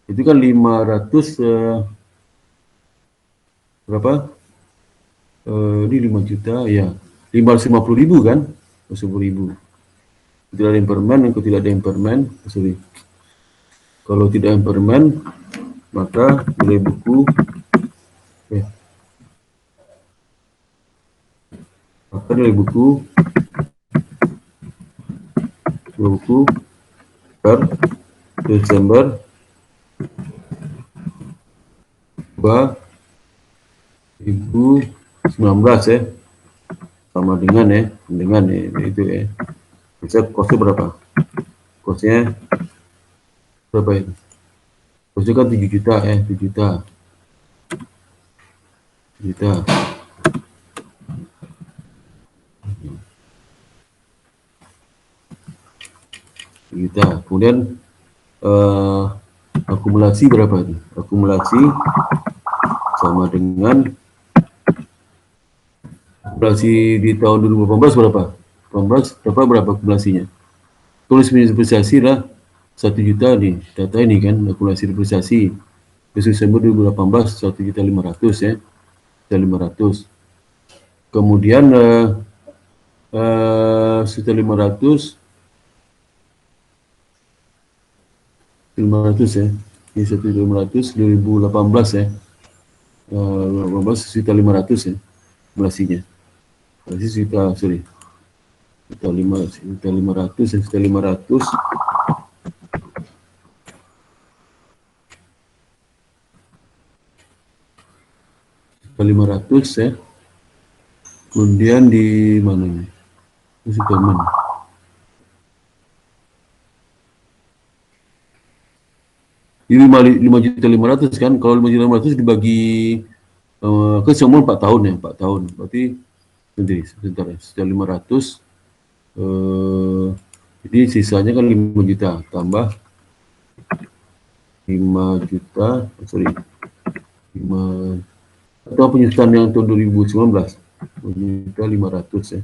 Itu kan 500 berapa? Ini 5 juta ya, 550.000 kan, 50.000. Tidak ada impairment, kalau tidak ada impairment, sorry. Kalau tidak impairment, maka nilai buku, maka nilai buku per Desember 2019 ya, sama dengan itu ya. Bisa kosnya berapa? Kosnya berapa itu? Kosnya kan 7 juta ya, 7 juta. 7 juta. Juta. Kemudian akumulasi berapa itu? Akumulasi sama dengan akumulasi di tahun 2018 berapa? 18 berapa akumulasinya? Tulis depresiasi lah 1 juta nih, data ini kan akumulasi depresiasi Desember 2018 1.500.000 ya, 1.500.000. Kemudian 1.500 ya, ini 1.500 2018 ya, 1.500 ya akumulasinya. Berarti juta 500 ya, 1.500 ya. Kemudian di mana ini? Ini sudah mana? Di 5.500.000 kan? Kalau 5.500.000 dibagi ke seumur 4 tahun ya, 4 tahun. Berarti sebentar ya, sudah 500. Jadi sisanya kan 5 juta tambah 5 juta, sorry, 5 atau penyusutan yang tahun 2019 juta 500 ya,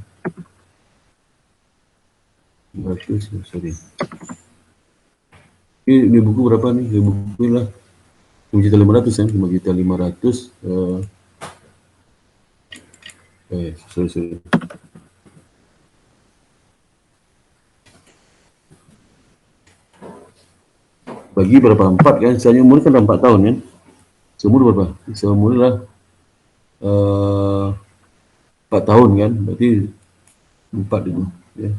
500 sorry. Ini buku berapa nih? Ini buku lah 5.500.000 ya, 5.500 sorry. Bagi berapa? 4 kan? Misalnya umur kan 4 tahun kan? Seumur berapa? Seumur lah 4 tahun kan? Berarti 4 itu ya.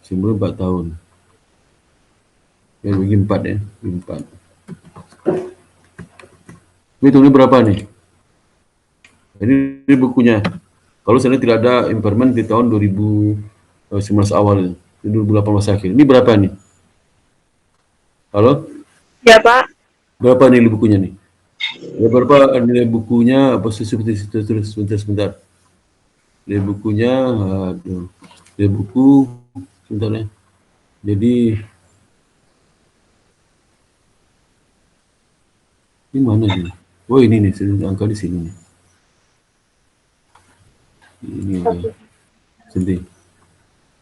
Seumur 4 tahun. Ya, bagi 4 ya, bagi 4. Ini berapa nih? Ini bukunya. Kalau seandainya tidak ada impairment di tahun 2019 awal, 2018 akhir. Ini berapa nih? Halo? Ya, Pak. Berapa nilai bukunya nih? Ya, berapa nilai bukunya? Apa sebentar. Nilai bukunya, aduh. Nilai buku, sebentar ya. Jadi, ini mana sih? Oh, ini nih, angka di sini nih. Ini ya. Sedih.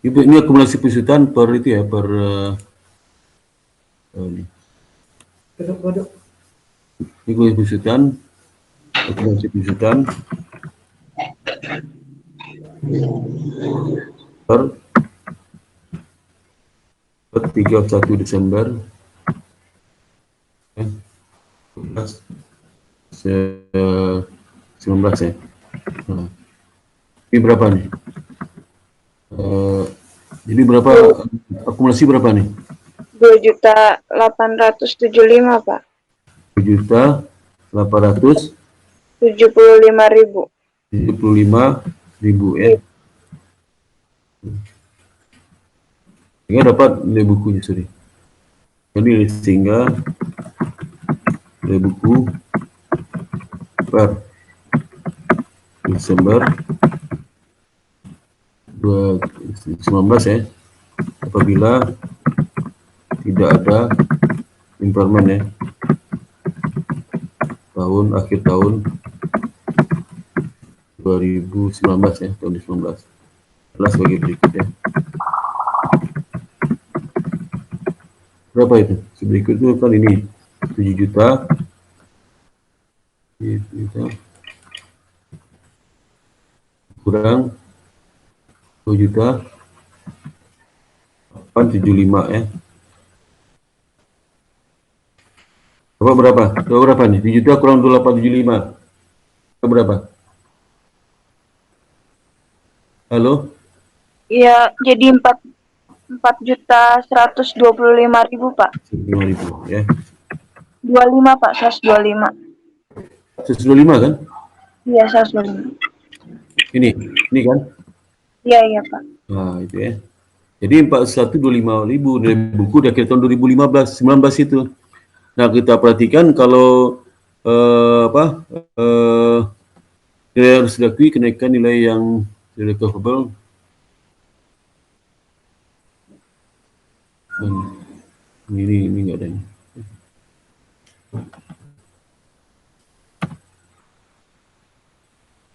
Ini akumulasi penyusutan per itu ya, per ini. Ini akumulasi penyusutan per 31 Desember 19 ya. Nah, ini berapa nih? Jadi berapa akumulasi berapa nih? 2.875 Pak. 2.875.000 ya. Sehingga dapat nilai bukunya, sorry. Jadi sehingga nilai buku per Desember 2019 ya, apabila tidak ada impairment ya, akhir tahun 2019 ya, tahun 2019 adalah sebagai berikut ya. Berapa itu? Berikut itu kan ini 7 juta kurang 2 juta 875 ya. Berapa nih? 7 juta kurang 2875. Berapa? Halo? Iya, jadi 4.125.000 Pak. 5.000 ya. 25 Pak, 125. 125 kan? Iya, 125. Ini kan? Iya Pak. Nah, itu ya. Jadi 4125.000 nilai buku di akhir tahun 2019 itu. Nah, kita perhatikan kalau nilai harus diakui kenaikan nilai yang recoverable ini enggak ada ini.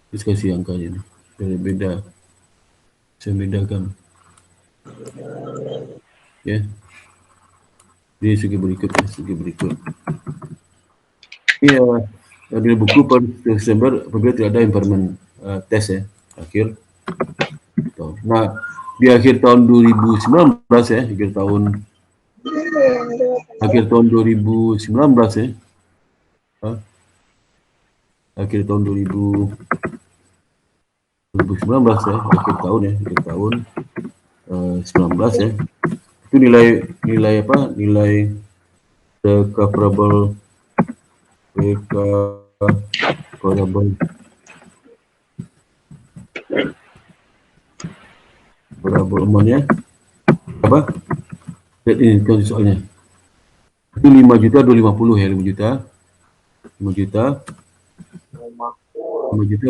Diskusi angkanya ini beda. Saya bedakan ya. Di segi berikut. Ini nilai buku per Desember apabila tidak ada impairment test ya, akhir tahun. Nah, di akhir tahun 2019 ya, akhir tahun 2019 ya, akhir tahun 2019 ya, akhir tahun 19 ya, itu nilai recoverable amount-nya apa? Lihat ini kan soalnya. Itu 5.250 ya, 5 juta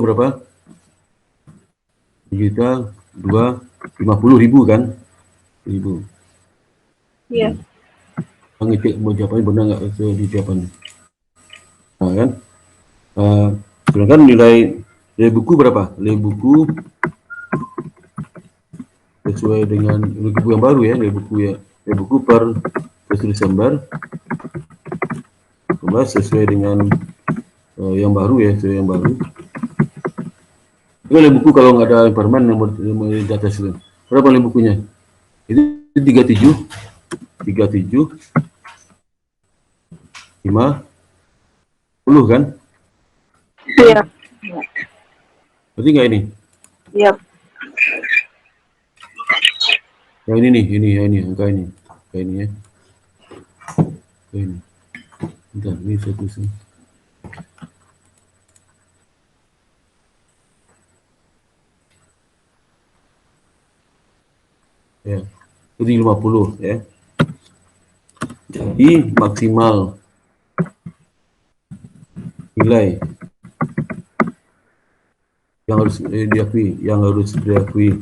berapa? 5.250.000 kan? Iya. Ngecek mau jawabannya benar nggak di jawabannya. Nah kan? Sedangkan nilai buku berapa? Nilai buku sesuai dengan nilai buku yang baru ya, nilai buku per 1 Desember sesuai dengan yang baru ya, Nilai buku kalau nggak ada impairment yang di atas itu. Berapa nilai bukunya? Itu 37 50 kan? Iya. Berarti nggak ini? Iya. Yang ini angka ini ya. Ini. Bentar, ini fokus nih. Ya, jadi 50 ya. Jadi maksimal nilai yang harus diakui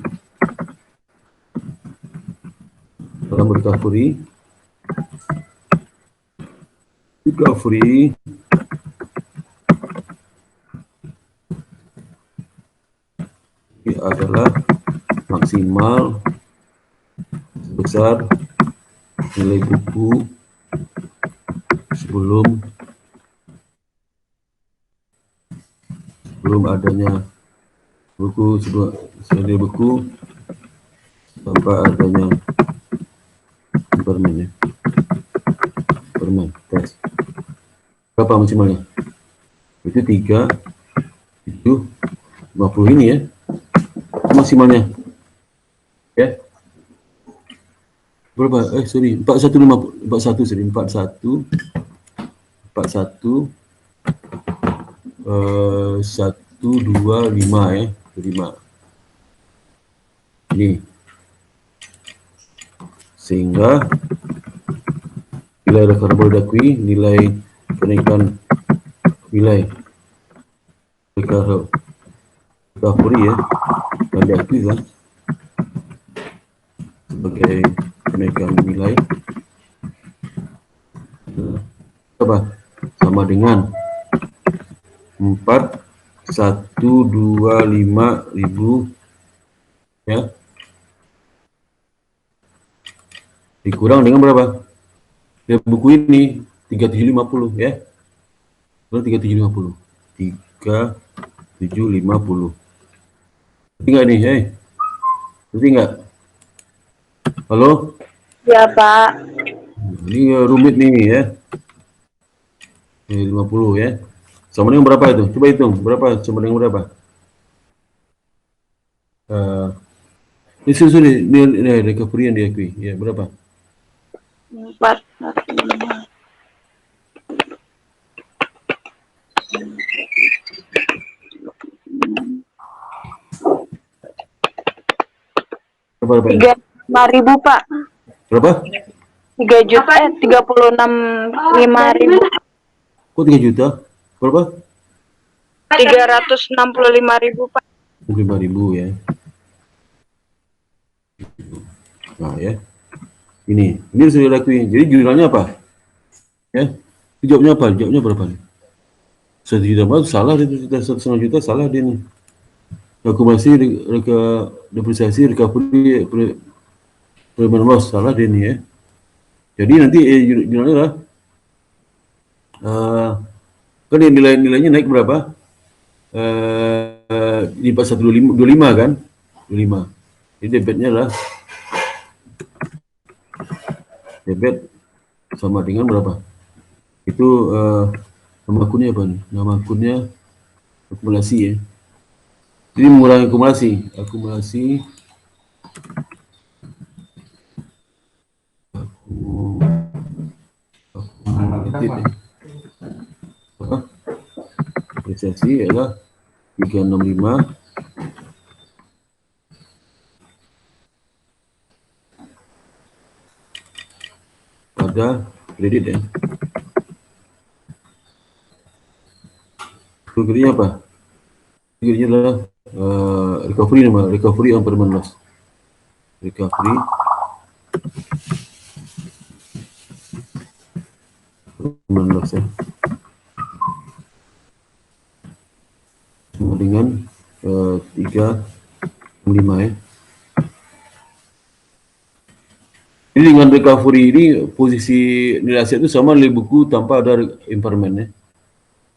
dalam recovery ini adalah maksimal sebesar nilai buku sebelum adanya buku tanpa adanya impairment ya, test. Berapa maksimalnya? Itu 3, 7, 50 ini ya. Itu maksimalnya. Ya. Berapa? Sorry, 4150, 41 sorry, 41 125 ya, 5. Ini. Sehingga nilai recoverable diakui, nilai kenaikan nilai recovery ya, dan diakui kan sebagai kenaikan nilai apa? Sama dengan 4.125.000 ya, dikurang dengan berapa? Ya, buku ini 3750 ya. 3750. 3750. Ngerti nggak nih? Ngerti nggak? Halo? Ya, Pak. Ini rumit nih ya. 50 ya. Sama dengan berapa itu? Coba hitung. Berapa? Sama dengan berapa? Ini recovery yang diakui. Ya, berapa? 4, 1, 5. Berapa ini? 35.000, Pak. Berapa? 3 juta, 36.500.000. Kok 3 juta? Berapa? 365.000, Pak. 5.000 ya. Nah ya. Ini sudah diakui. Jadi jurnalnya apa? Ya. Jawabnya apa? Jawabnya berapa nih? 1 juta baru salah dia, 1,5 juta salah dia nih. Akumulasi depresiasi recovery permanent loss salah dia nih ya. Jadi nanti jurnalnya lah kan nilainya naik berapa? Di 4125 kan? 25. Jadi debitnya lah debit sama dengan berapa? Itu nama akunnya apa nih? Nama akunnya akumulasi ya. Jadi mengurangi akumulasi apa? Apresiasi adalah 365 pada kredit ya. Itu kreditnya apa? Kreditnya adalah recovery on permanent loss. Recovery permanent loss ya. Sama dengan 365 ya. Jadi dengan recovery ini posisi nilai aset itu sama nilai buku tanpa ada impairment ya.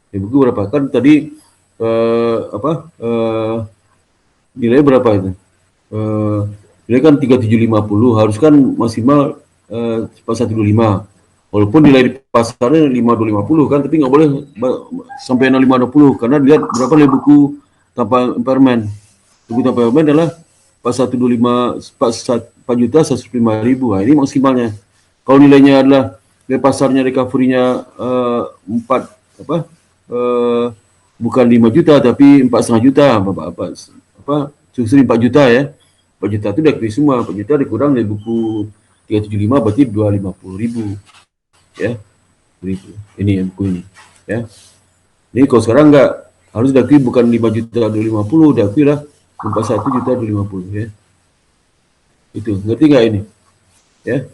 Nilai buku berapa? Kan tadi nilai berapa itu? Nilai kan 3750, harus kan maksimal 4125. Walaupun nilai di pasarnya 5250 kan, tapi nggak boleh sampai 6520 karena lihat berapa nilai buku tanpa impairment. Buku tanpa impairment adalah 4125 4.105.000. Nah, ini maksimalnya. Kalau nilainya adalah nilai pasarnya recovery-nya 4 bukan 5 juta tapi 4,5 juta susuri 4 juta ya. 4 juta itu diakui semua. 4 juta dikurang dari buku 375 berarti 250.000 ya. Begitu. Ini yang buku ini ya. Ini kalau sekarang enggak, harus diakui bukan 5 juta 250, diakui lah 41 juta 250 ya. Itu, ngerti nggak ini? Ya.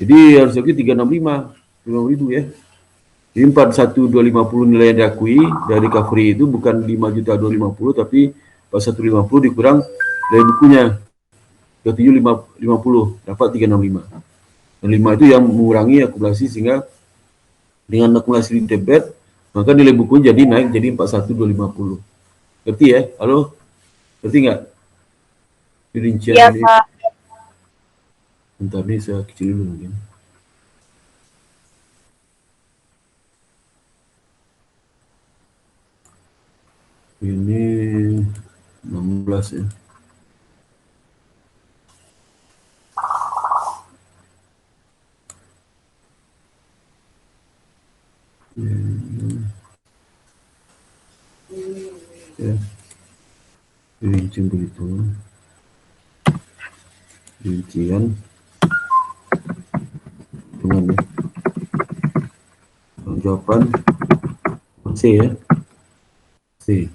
Jadi harus diakui 365, 50.000 ya. Jadi 41.250 nilai yang diakui dari recovery itu bukan 5 juta 250 tapi 4150 dikurang dari bukunya 3750 dapat 365. Dan 5 itu yang mengurangi akumulasi sehingga dengan akumulasi di debit maka nilai buku jadi naik jadi 41.250. Ngerti ya? Halo? Ngerti nggak? Rincian Iya, ini. Pak. Bentar nih saya kecil dulu mungkin. Ini 16 ya. Ya, rincian begitu. Rincian dengan jawaban C ya. C.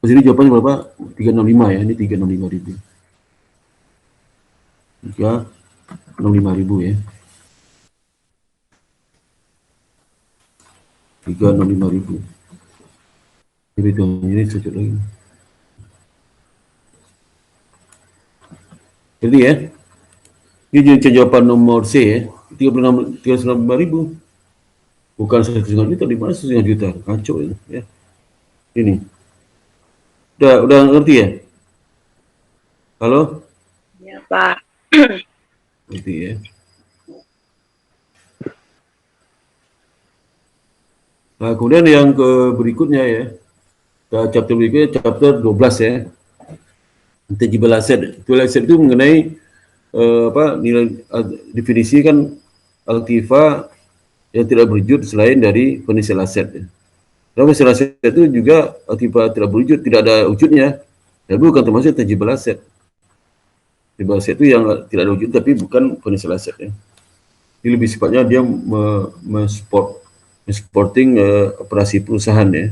Di sini jawabannya berapa? 365 ya. Ini 365.000. 365.000 ya. 365.000. Ini sejauh lagi. Jadi ya, ini jawaban nomor C ya. 365.000. Bukan 1,5 juta, di mana 1,5 juta? Kacau ya. Ini. Udah ngerti ya? Halo? Ya, Pak. Ngerti ya. Nah, kemudian yang berikutnya ya. Chapter berikutnya chapter 12 ya. Intangible asset. Intangible asset itu mengenai nilai definisi kan aktiva yang tidak berwujud selain dari financial asset. Ya. Karena financial asset itu juga aktiva tidak berwujud, tidak ada wujudnya. Dan bukan termasuk intangible asset. Intangible asset itu yang tidak ada wujud tapi bukan financial asset ya. Ini lebih sifatnya dia supporting operasi perusahaan ya.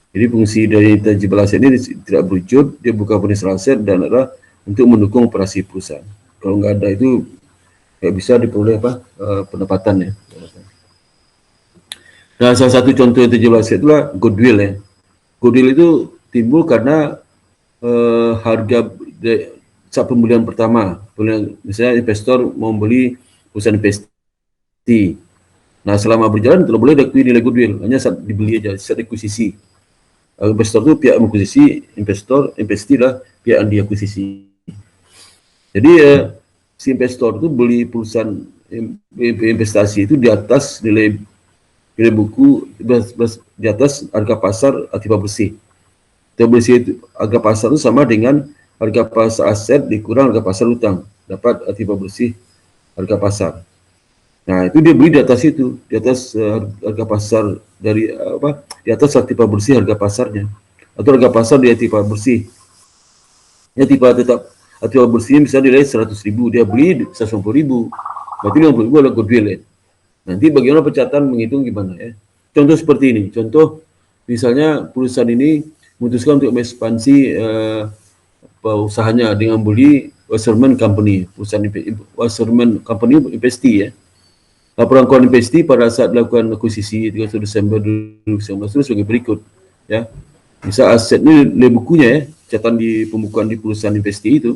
Jadi fungsi dari intangible asset ini tidak berwujud, dia bukan financial asset dan adalah untuk mendukung operasi perusahaan. Kalau nggak ada itu nggak bisa diperoleh pendapatan ya. Nah, salah satu contoh intangible asset itulah goodwill ya. Goodwill itu timbul karena harga saat pembelian pertama, misalnya investor mau beli perusahaan investasi. Nah, selama berjalan tidak boleh ada nilai goodwill, hanya saat dibeli aja, saat akuisisi. Investor itu pihak akuisisi, investor, investi lah pihak yang diakuisisi. Jadi si investor itu beli perusahaan investasi itu di atas nilai buku, di atas harga pasar aktiva bersih. Aktiva bersih itu harga pasar itu sama dengan harga pasar aset dikurang harga pasar utang, dapat aktiva bersih harga pasar. Nah, itu dia beli di atas itu, di atas harga pasar dari di atas aktiva bersih harga pasarnya, atau harga pasar di aktiva bersih. Ya, tetap aktiva bersihnya misalnya nilai 100.000, dia beli 150.000, berarti 50.000 adalah goodwill ya. Nanti bagaimana pencatatan menghitung gimana ya? Contoh seperti ini, contoh misalnya perusahaan ini memutuskan untuk mengekspansi usahanya dengan beli Wasserman Company, perusahaan Wasserman Company investi ya. Laporan keuangan investi pada saat melakukan akuisisi 31 Desember 2019 itu sebagai berikut ya. Bisa aset ini nilai bukunya ya, catatan di pembukuan di perusahaan investi itu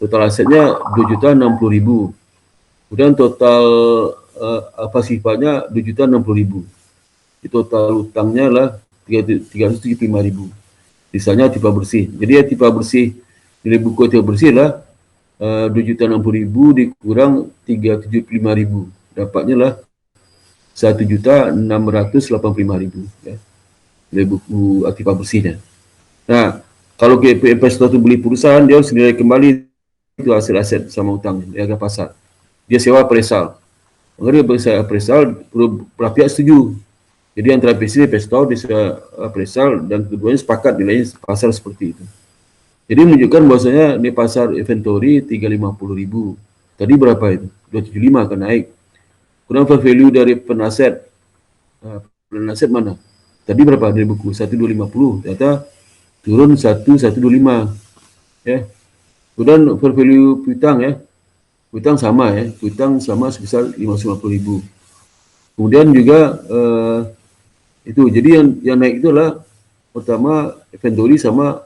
total asetnya 2.060.000. Kemudian total pasifnya 2.060.000. Di total utangnya lah 375.000. Sisanya aktiva bersih. Jadi aktiva bersih nilai buku aktiva bersih lah 2.060.000 dikurang 375.000. Dapatnya lah 1.685.000 ya, nilai buku aktiva bersihnya. Nah, kalau investor itu beli perusahaan, dia harus nilai kembali itu hasil aset sama utang di harga pasar. Dia sewa appraisal. Maka dia sewa appraisal, beberapa pihak setuju. Jadi antara investor disewa appraisal dan keduanya sepakat nilainya pasar seperti itu. Jadi menunjukkan bahwasanya nilai pasar inventory 350.000. Tadi berapa itu? 275 akan naik. Kurang value dari penaset. Penaset mana? Tadi berapa dari buku? 1.250. Ternyata turun 1.125. Ya. Kemudian value piutang ya. Piutang sama ya. Piutang sama sebesar 550.000. Kemudian juga itu. Jadi yang naik itu adalah pertama inventory sama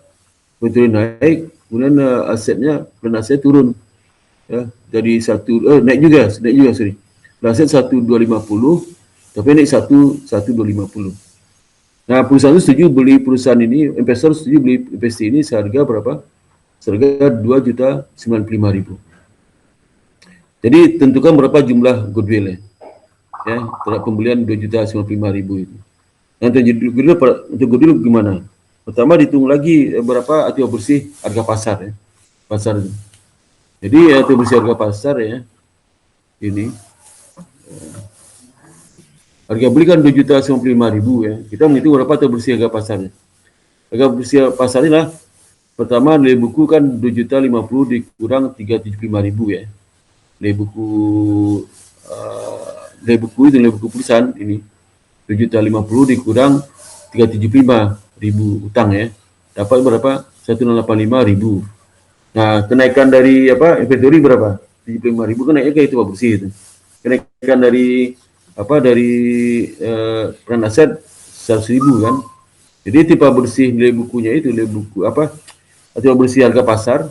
inventory naik. Kemudian asetnya penaset turun. Ya, jadi naik juga sorry. Aset 1.250 tapi naik 1.250. Nah, perusahaan itu setuju beli perusahaan ini, investor setuju beli investasi ini seharga berapa? Seharga 2.095.000. Jadi tentukan berapa jumlah goodwill ya terhadap pembelian 2.095.000 itu. Nah, untuk goodwill gimana? Pertama dihitung lagi berapa aktiva bersih harga pasar ya. Pasar. Jadi aktiva bersih harga pasar ya. Ini harga beli kan 2.095.000 ya. Kita menghitung berapa aktiva bersih harga pasarnya. Harga bersih pasar ini lah. Pertama nilai buku kan 2.050.000 dikurang 375.000 ya. Nilai buku nilai buku perusahaan ini 7.050 dikurang 375.000 utang ya, dapat berapa? 185.000. Nah, kenaikan dari apa inventory berapa? 75.000 kan naiknya kayak itu Pak bersih itu. Kenaikan dari apa dari peran aset 100.000 kan. Jadi tipe bersih nilai bukunya itu nilai buku apa? Tipe bersih harga pasar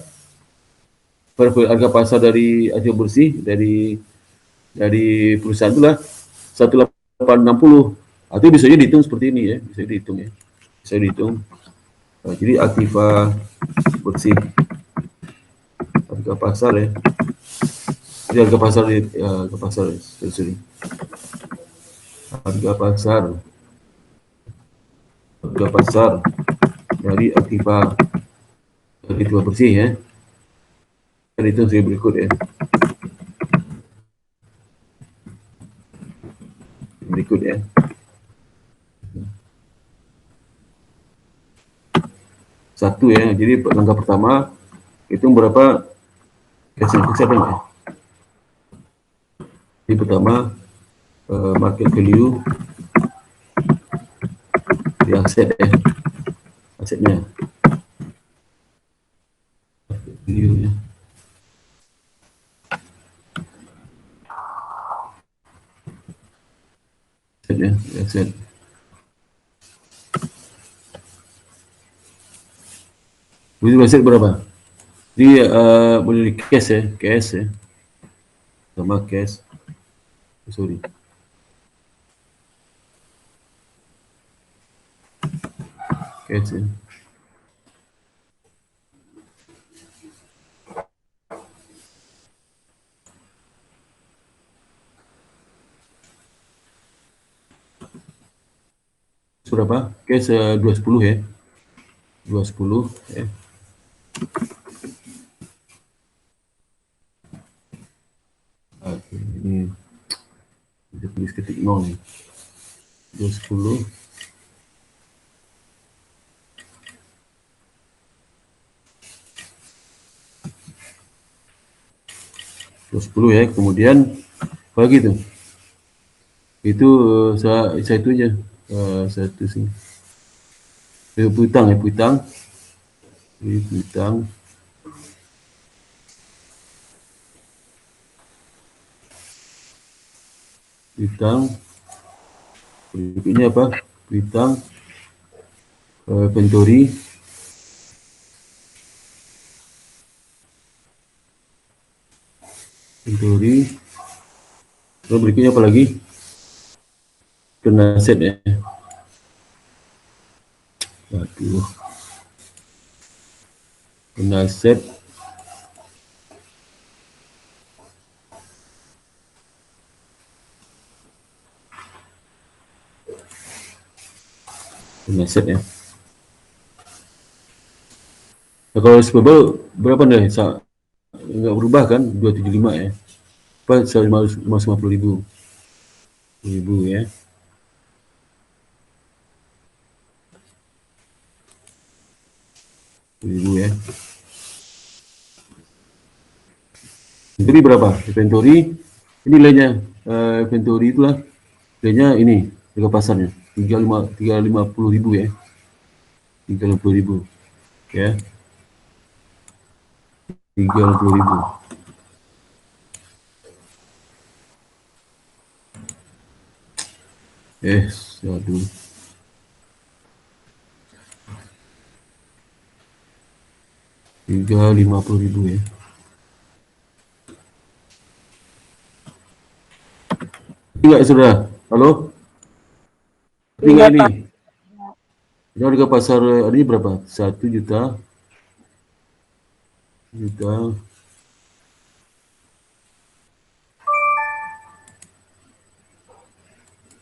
harga pasar dari tipe bersih dari perusahaan itulah 1.860. Atau bisa dihitung seperti ini ya, bisa dihitung ya. Bisa dihitung. Nah, jadi aktiva bersih harga pasar ya. Jadi harga pasar ya, harga pasar sorry. Harga pasar dari aktiva bersih ya. Dan itu saya berikut ya. Berikut ya. Satu ya, jadi langkah pertama hitung berapa cash apa ya? Jadi pertama market value di aset ya, asetnya value ya. Aset ya, aset. Value aset berapa? Jadi boleh cash ya, sama cash. Sorry. Cash ya. Berapa? Cash 210 ya. 210 ya. Oke, ini kita tulis ketik 0 nih. 210 210 ya. Kemudian apa lagi tuh? Itu saya itu aja. Satu sini. Putang ya, putang. Berikutnya apa? Piutang, inventory, Lalu berikutnya apa lagi? Kena aset ya. Waduh. Kena aset. Kena aset ya. Nah, kalau receivable berapa nih? Enggak berubah kan? 275 ya. Apa 150.000 ya. Ya. Inventory berapa? Inventory ini nilainya inventory itulah nilainya ini harga pasarnya 350.000 ya. 350.000 ya. 350.000. Aduh. $350.000 ya. Enggak saudara? Halo? Tinggal ini. Ini harga pasar hari ini berapa? 1 juta.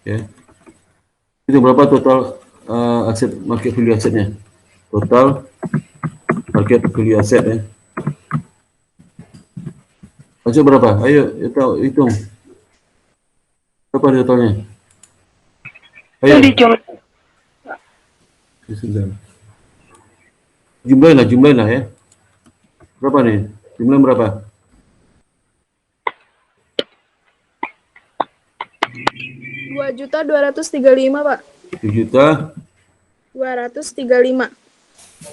Ya. Itu berapa total aset market value asetnya? total market value asset ya. Masuk berapa? Ayo hitung. Berapa totalnya? Itu Ayo. di jumlah Jumlahin lah ya. Berapa nih? Jumlah berapa? 2.235.000, Pak. 7.235.000.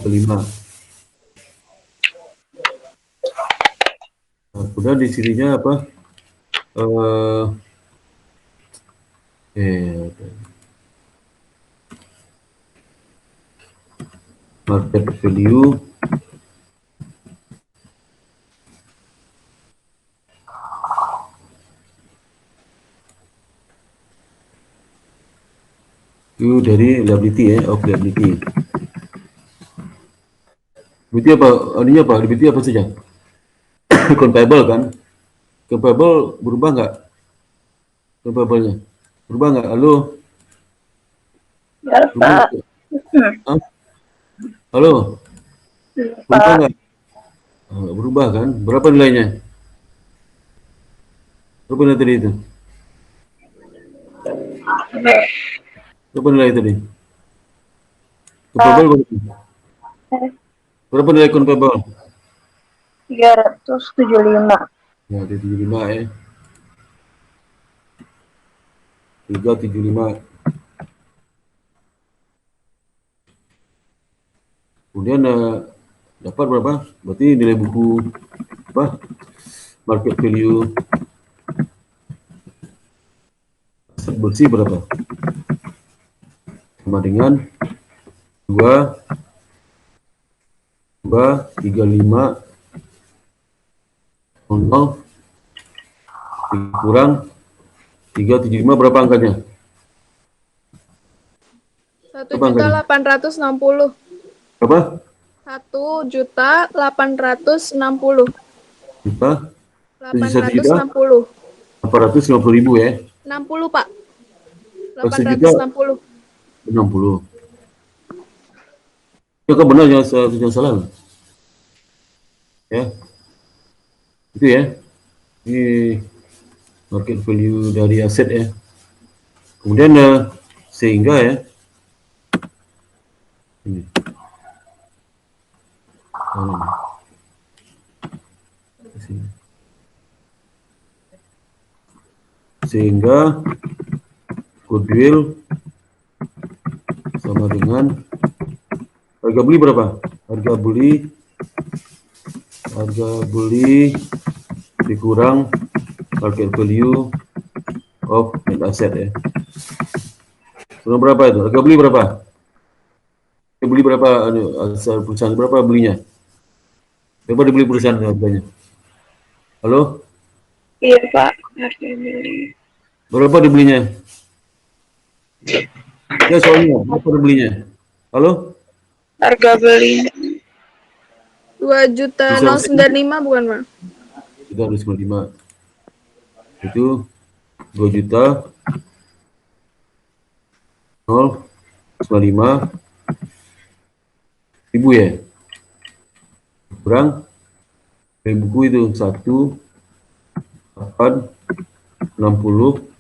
235. Nah, kemudian di sininya apa? Market value itu dari liability ya, of liability. Liability apa? Artinya apa? Liability apa saja? Compatible kan? Compatible berubah nggak? Compatible-nya berubah nggak? Halo? ya, Berubah Pak. nggak? Hah? Halo? Berubah Pak. nggak? Nggak berubah kan? Berapa nilainya? Berapa nilai tadi itu? Berapa nilai tadi? Compatible berapa? Berapa nilai compatible? 375. Ya, ada 75 ya. 375. Kemudian dapat berapa? Berarti nilai buku apa? Market value aset bersih berapa? Sama dengan 235 0 kurang 375 berapa angkanya? Berapa angkanya? 1.860. Berapa? 1.860. Juta? 1 juta? 860. 850.000 ya? 60, Pak. 1 juta 860. 60. Ya kan benar, jangan salah loh. Ya, itu ya. Ini market value dari aset ya. Kemudian sehingga ya. Ini. Sini. Sehingga goodwill sama dengan harga beli berapa? Harga beli dikurang market value of net asset ya. Kurang berapa itu? Harga beli berapa? Harga beli berapa? Asal perusahaan berapa belinya? Berapa dibeli perusahaan harganya? Halo? Iya, Pak. Harga beli. Berapa dibelinya? Ya soalnya, berapa dibelinya? Halo? Harga beli 2.095 bukan, Pak? 395. Itu 2 juta 095 ribu ya. Kurang dari buku itu 1.860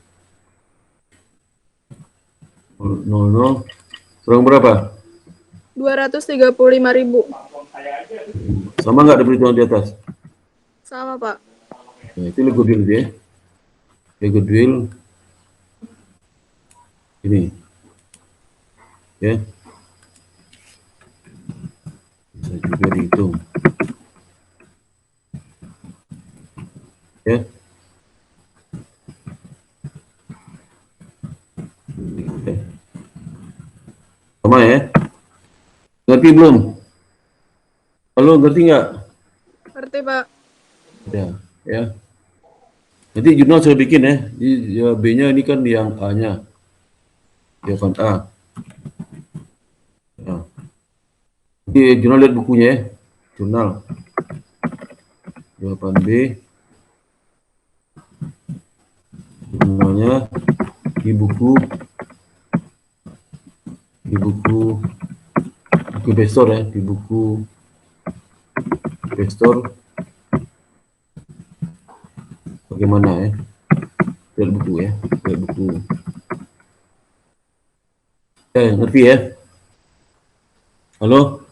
00 kurang berapa? 235.000. Sama nggak ada perhitungan di atas? Sama, Pak. Nah, itu goodwill ya. Goodwill ini ya, bisa juga dihitung ya. Sama ya. Ngerti belum? Halo, ngerti nggak? Ngerti, Pak. Ya. Nanti jurnal saya bikin ya. B-nya ini kan yang A-nya. Jawaban A. Ya. Nanti jurnal lihat bukunya ya. Jurnal. Jawaban B. Jurnalnya di buku buku investor ya, di buku investor bagaimana ya, lihat buku ya, lihat buku. Ngerti ya? Halo?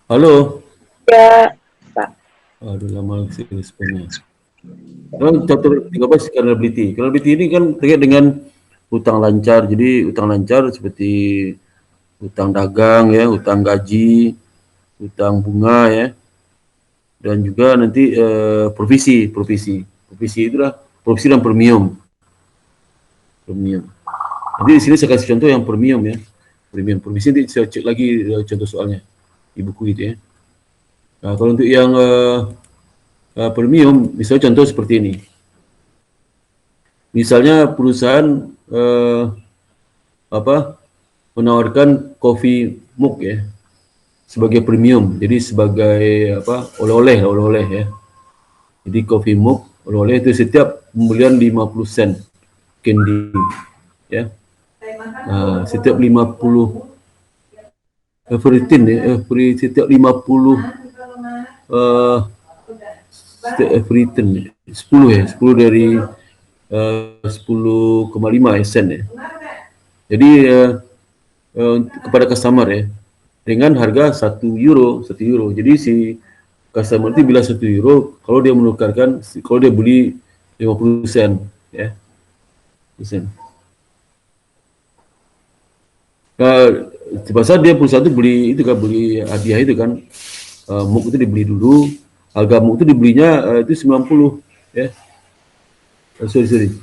Halo? Ya, Pak. Aduh, lama sih responnya. Chapter 13 vulnerability. Vulnerability ini kan terkait dengan utang lancar. Jadi utang lancar seperti utang dagang ya, utang gaji, utang bunga ya, dan juga nanti provisi itulah provisi dan premium. Jadi di sini saya kasih contoh yang premium ya, premium provisi nanti saya cek lagi contoh soalnya di buku itu ya. Nah, kalau untuk yang premium, misalnya contoh seperti ini. Misalnya perusahaan menawarkan coffee mug ya sebagai premium, jadi sebagai oleh-oleh ya. Jadi coffee mug oleh-oleh itu setiap pembelian 50 sen candy ya. Setiap 50 setiap 50 setiap everything 10 dari 10,5 sen ya. Jadi kepada customer ya dengan harga 1 euro. Jadi si customer itu bila 1 euro, kalau dia menukarkan, kalau dia beli 50 sen ya. Sen. Pasal dia perusahaan itu beli itu kan, beli hadiah itu kan, mug itu dibeli dulu, harga mug itu dibelinya itu 90 ya. Sorry.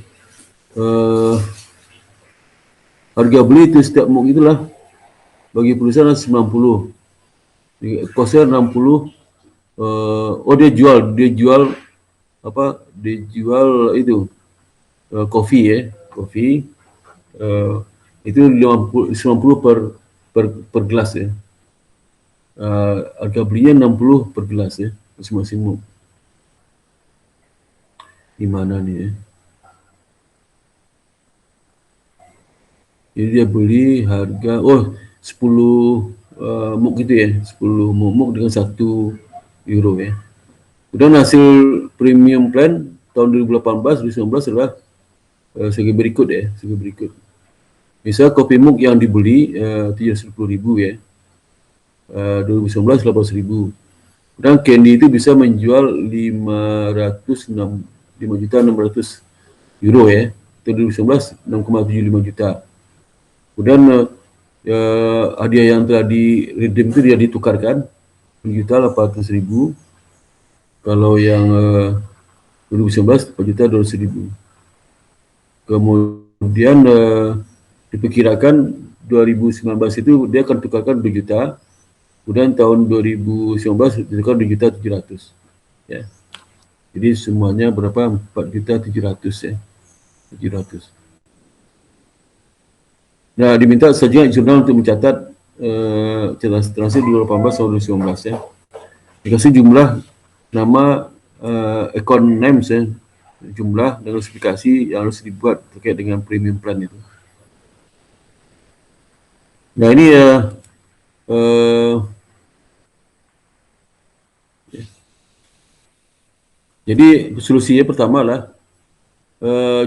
Harga beli itu setiap mug itulah bagi perusahaan 90. Kosnya 60. Dia jual itu kopi ya, kopi itu 90 per gelas ya. Harga belinya 60 per gelas ya, masing-masing mug. Di mana nih ya? Jadi dia beli harga 10 mug gitu ya, 10 mug dengan 1 euro ya. Kemudian hasil premium plan tahun 2018-2019 adalah segi berikut ya, segi berikut. Misal kopi mug yang dibeli 710.000 ya, 2019 800.000. Dan candy itu bisa menjual 5,600 euro ya, tahun 2019 6,75 juta. Kemudian hadiah yang telah di redeem itu dia ditukarkan 1.800.000. Kalau yang 2019 4.200.000. Kemudian diperkirakan 2019 itu dia akan tukarkan 2 juta. Kemudian tahun 2019 ditukarkan 2.700.000 ya. Jadi semuanya berapa? 4.700.000 ya. 700. Nah, diminta saja jurnal untuk mencatat transaksi 2018 sampai 2019 ya. Dikasih jumlah nama account names ya, jumlah dan notifikasi yang harus dibuat terkait dengan premium plan itu. Nah, ini jadi solusinya pertama lah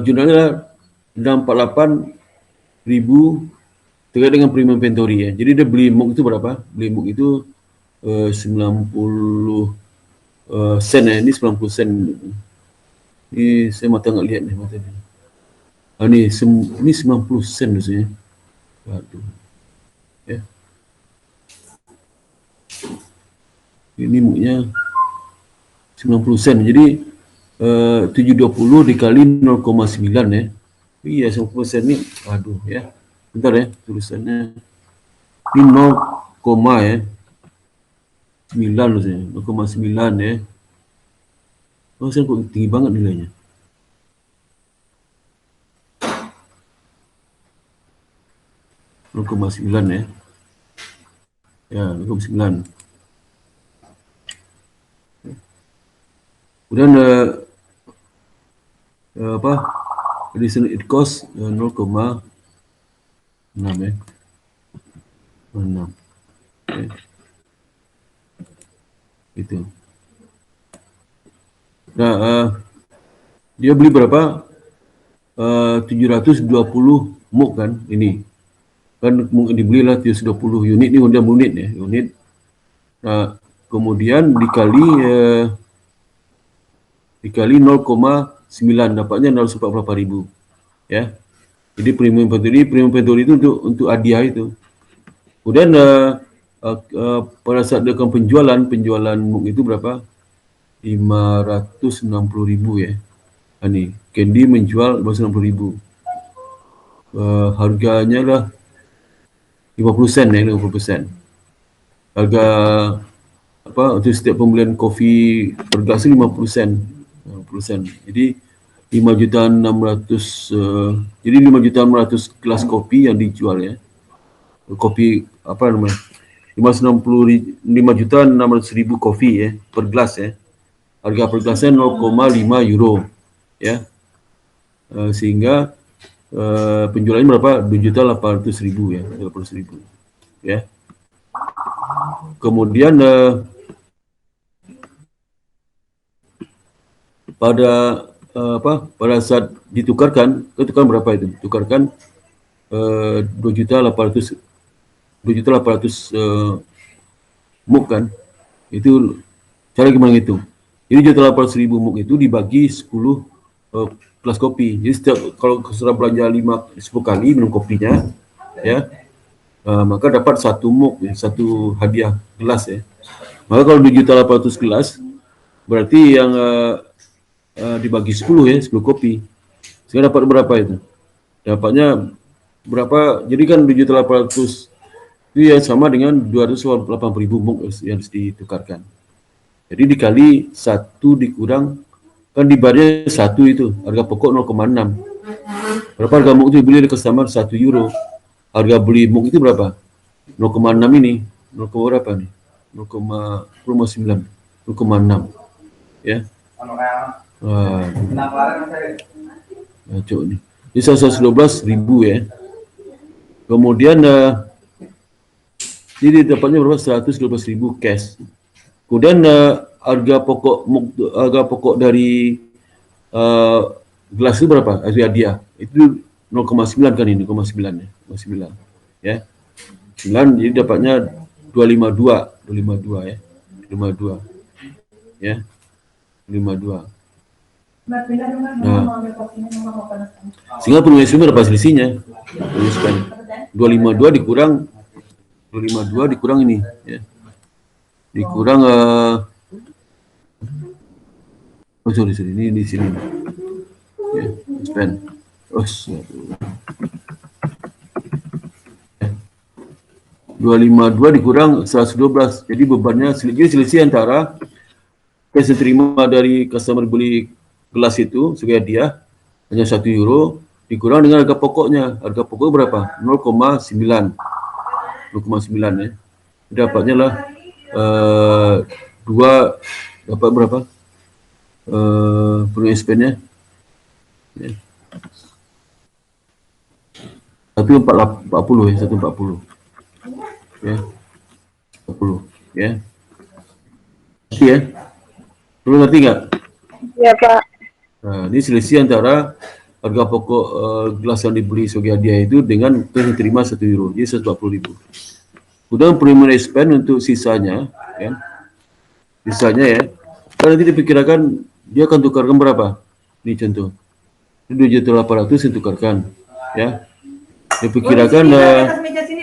jurnalnya 648.000 terkait dengan premium inventory ya. Jadi dia beli mug itu berapa? Beli mug itu 90 sen ya. Ini 90 sen. Ini saya mata nggak lihat nih mata ini. Ini 90 sen maksudnya. Waduh. Ya. Ini mugnya 90 sen. Jadi 720 dikali 0,9 ya. Iya 90 sen ini. Aduh ya. Bentar ya tulisannya. Ini 0, ya. 9 maksudnya. 0,9 ya. Saya kok tinggi banget nilainya. (0,9) ya. Ya, 0,9. Kemudian additional it cost 0,6 ya. 6. Itu. Nah, dia beli berapa? 720 muk kan ini. Kan mungkin dibelilah 720 unit ni, udah unit ya, unit. Nah, kemudian dikali 0,9 dapatnya 0,48 ribu ya. Jadi premium inventory itu untuk hadiah itu. Kemudian pada saat dia akan penjualan muk itu berapa? 560.000 ya. Ini Candy menjual 560.000. Harganya lah 50 sen ya, 50 sen. Harga apa untuk setiap pembelian kopi per gelas 50 sen. 50 sen. Jadi 5.600.000 jadi 5.600.000 gelas kopi yang dijual ya. Kopi apa namanya? 5.600.000 kopi ya per gelas ya. Harga per gelasnya 0,5 euro ya. Sehingga penjualannya berapa? 2.800.000 ya, 200.000 ya. Kemudian pada saat ditukarkan berapa itu? Tukarkan 2.800.000 muk kan. Itu cara gimana itu? Jadi 2.800.000 muk itu dibagi 10 gelas kopi. Jadi setiap kalau sudah belanja 10 kali minum kopinya ya, maka dapat 1 muk ya, 1 hadiah gelas ya. Maka kalau 2.800.000 gelas berarti yang dibagi 10 ya, 10 kopi. Sehingga dapat berapa itu? Dapatnya berapa? Jadi kan 7.800 itu ya sama dengan 280.000 muk yang harus ditukarkan. Jadi dikali 1 dikurang, kan dibayarnya 1 itu, harga pokok 0,6. Berapa harga muk itu beli di customer? 1 euro. Harga beli muk itu berapa? 0,6 ini. 0, berapa nih? 0,9. 0,6. Ya. Cok nih. Ini 112.000 ya. Kemudian jadi dapatnya berapa? 112.000 cash. Kemudian harga pokok dari gelas itu berapa? Hadiah. Itu 0,9 kan ini, 0,9 ya. 0,9 ya. 9 jadi dapatnya 252 ya. 52 ya. 52. Nah, sehingga penulis berapa selisihnya? 252 dikurang ini ya. Dikurang sorry ini di sini ya, spend 252 dikurang 112, jadi bebannya selisih antara cash yang terima dari customer beli gelas itu sebagai hadiah hanya 1 euro dikurang dengan harga pokoknya. Harga pokok berapa? 0,9 ya. Dapatnya lah 2 dapat berapa? Penuh expense-nya ya. 140 ya, 140 ya. 40 ya. Ngerti ya? Perlu ngerti nggak? Ya Pak. Nah, ini selisih antara harga pokok gelas yang dibeli sebagai hadiah itu dengan yang diterima 1 euro, jadi 140.000. Kemudian premium expense untuk sisanya, ya. Sisanya ya, kan nanti diperkirakan dia akan tukarkan berapa? Ini contoh, ini 2.800.000 yang tukarkan, ya. Diperkirakan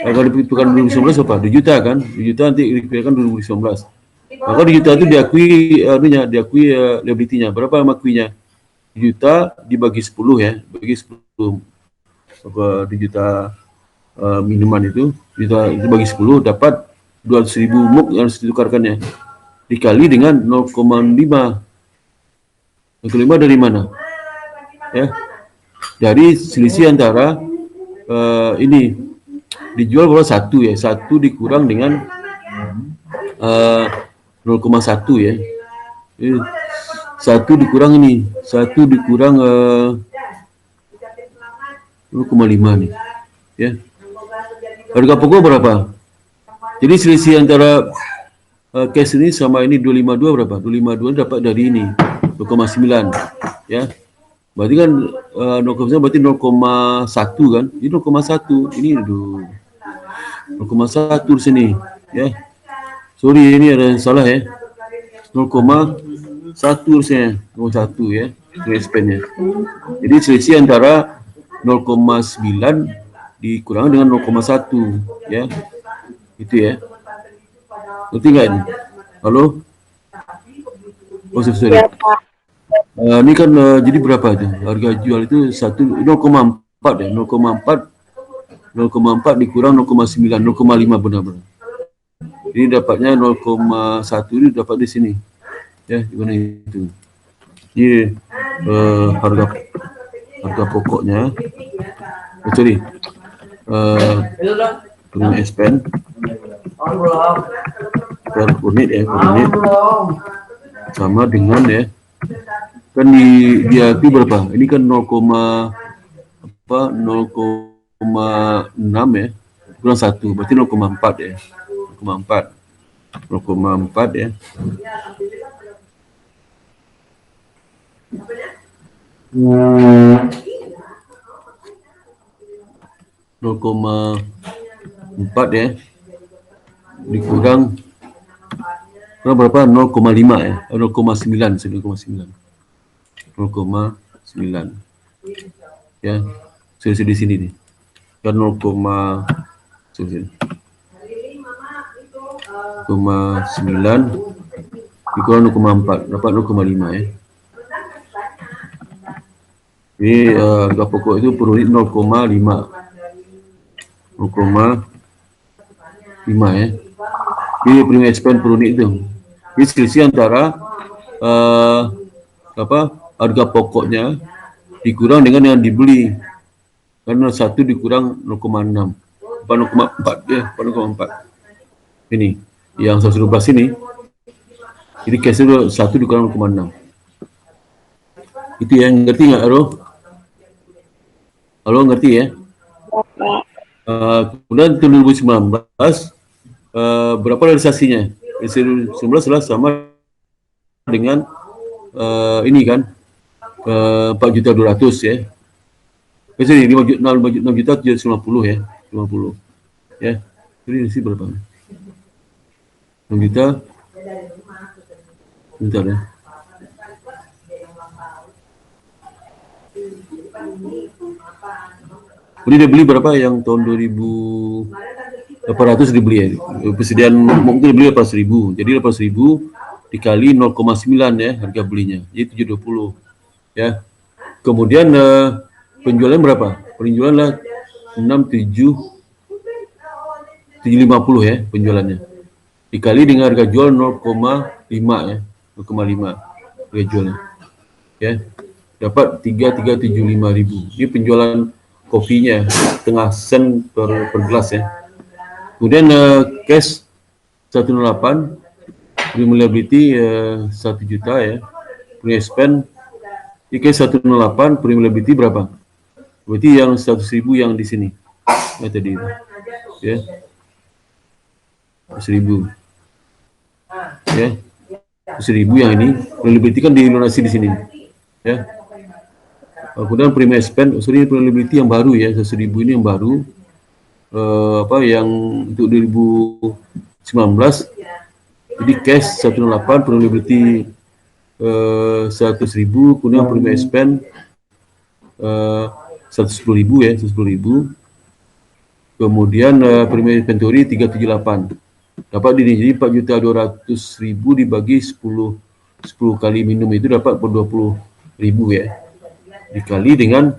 akan diperkirakan 2019 apa? 2 juta kan? 2 juta nanti diperkirakan 2019. Maka 2 juta itu diakui liability-nya. Berapa makuinya? 2 juta dibagi 10 ya, bagi 10 apa 2 juta minuman itu bagi 10 dapat 200.000 muk yang harus ditukarkannya dikali dengan 0,5. 0,5 dari mana? Ya, dari selisih antara ini dijual berapa? 1 ya, 1 dikurang dengan 0,1 ya. 1 dikurang ini, 1 dikurang 0,5 nih, ya. Harga pokok berapa? Jadi selisih antara cash ini sama ini 252 berapa? 252 dapat dari ini 0,9 ya. Berarti kan 0,9 berarti 0,1 kan? Ini 0,1. Ini 0,1 di sini ya. Sorry ini ada salah ya. 0,1 harusnya 0,1 ya. Itu expense-nya. Jadi selisih antara 0,9 dikurang dengan 0,1 ya. Itu ya. Ngerti nggak ini? Halo? Oh, sorry. Ya, Pak. Ini kan jadi berapa itu? Harga jual itu 0,4 ya, 0,4 dikurang 0,9, 0,5 benar-benar. Jadi dapatnya 0,1 ini dapat di sini. Ya, gimana itu? Jadi harga pokoknya, sorry, dengan expense per unit ya, per unit sama dengan ya. Kan dia itu berapa? Ini kan 0,6 ya, kurang 1, berarti 0,4 ya, 0,4 ya. Nol koma empat ya, dikurang berapa? 0,5 ya, 0,9 ya, selisih di sini nih kan 0,9 dikurang 0,4 dapat 0,5 ya. Ini harga pokok itu per unit 0,5 ya. Ini premium expense per unit itu. Ini selisih antara harga pokoknya dikurang dengan yang dibeli. Karena 1 dikurang 0,6, 0,4 ya, 0,4. Ini yang 112 ini. Jadi cash itu 1 dikurang 0,6. Itu yang ngerti nggak, Halo, ngerti ya? Kemudian 2019 berapa realisasinya? Realisasi 2019 adalah sama dengan ini kan 4.200.000 ya. Jadi 5.750 ya, 50 ya. Jadi isi berapa? 6 juta. Bentar ya. Ini dia beli berapa yang tahun 2.800 dibeli ya. Persediaan mungkin beli 800.000. Jadi 800.000 dikali 0,9 ya harga belinya. Jadi 720 ya. Kemudian penjualan berapa? Penjualan lah 750 ya penjualannya. Dikali dengan harga jual 0,5 ya. 0,5 harga jualnya. Ya. Dapat 3.375.000. Ini penjualan kopinya setengah sen per gelas ya. Kemudian cash 108, liability 1 juta ya. Punya spend ini cash 108, liability berapa? Berarti yang 100.000 yang di sini. Ya tadi ya. 100.000. Ya. 100.000 yang ini, liability kan dilunasi di sini. Ya. Kemudian prima spend, liability yang baru ya, 100.000 ini yang baru, yang untuk 2019, jadi cash 108, liability 100.000, kemudian prima spend 110.000 ya, 110.000, kemudian prima inventory 378, dapat jadi 4.200.000 dibagi 10 kali minum itu dapat 20.000 ya. Dikali dengan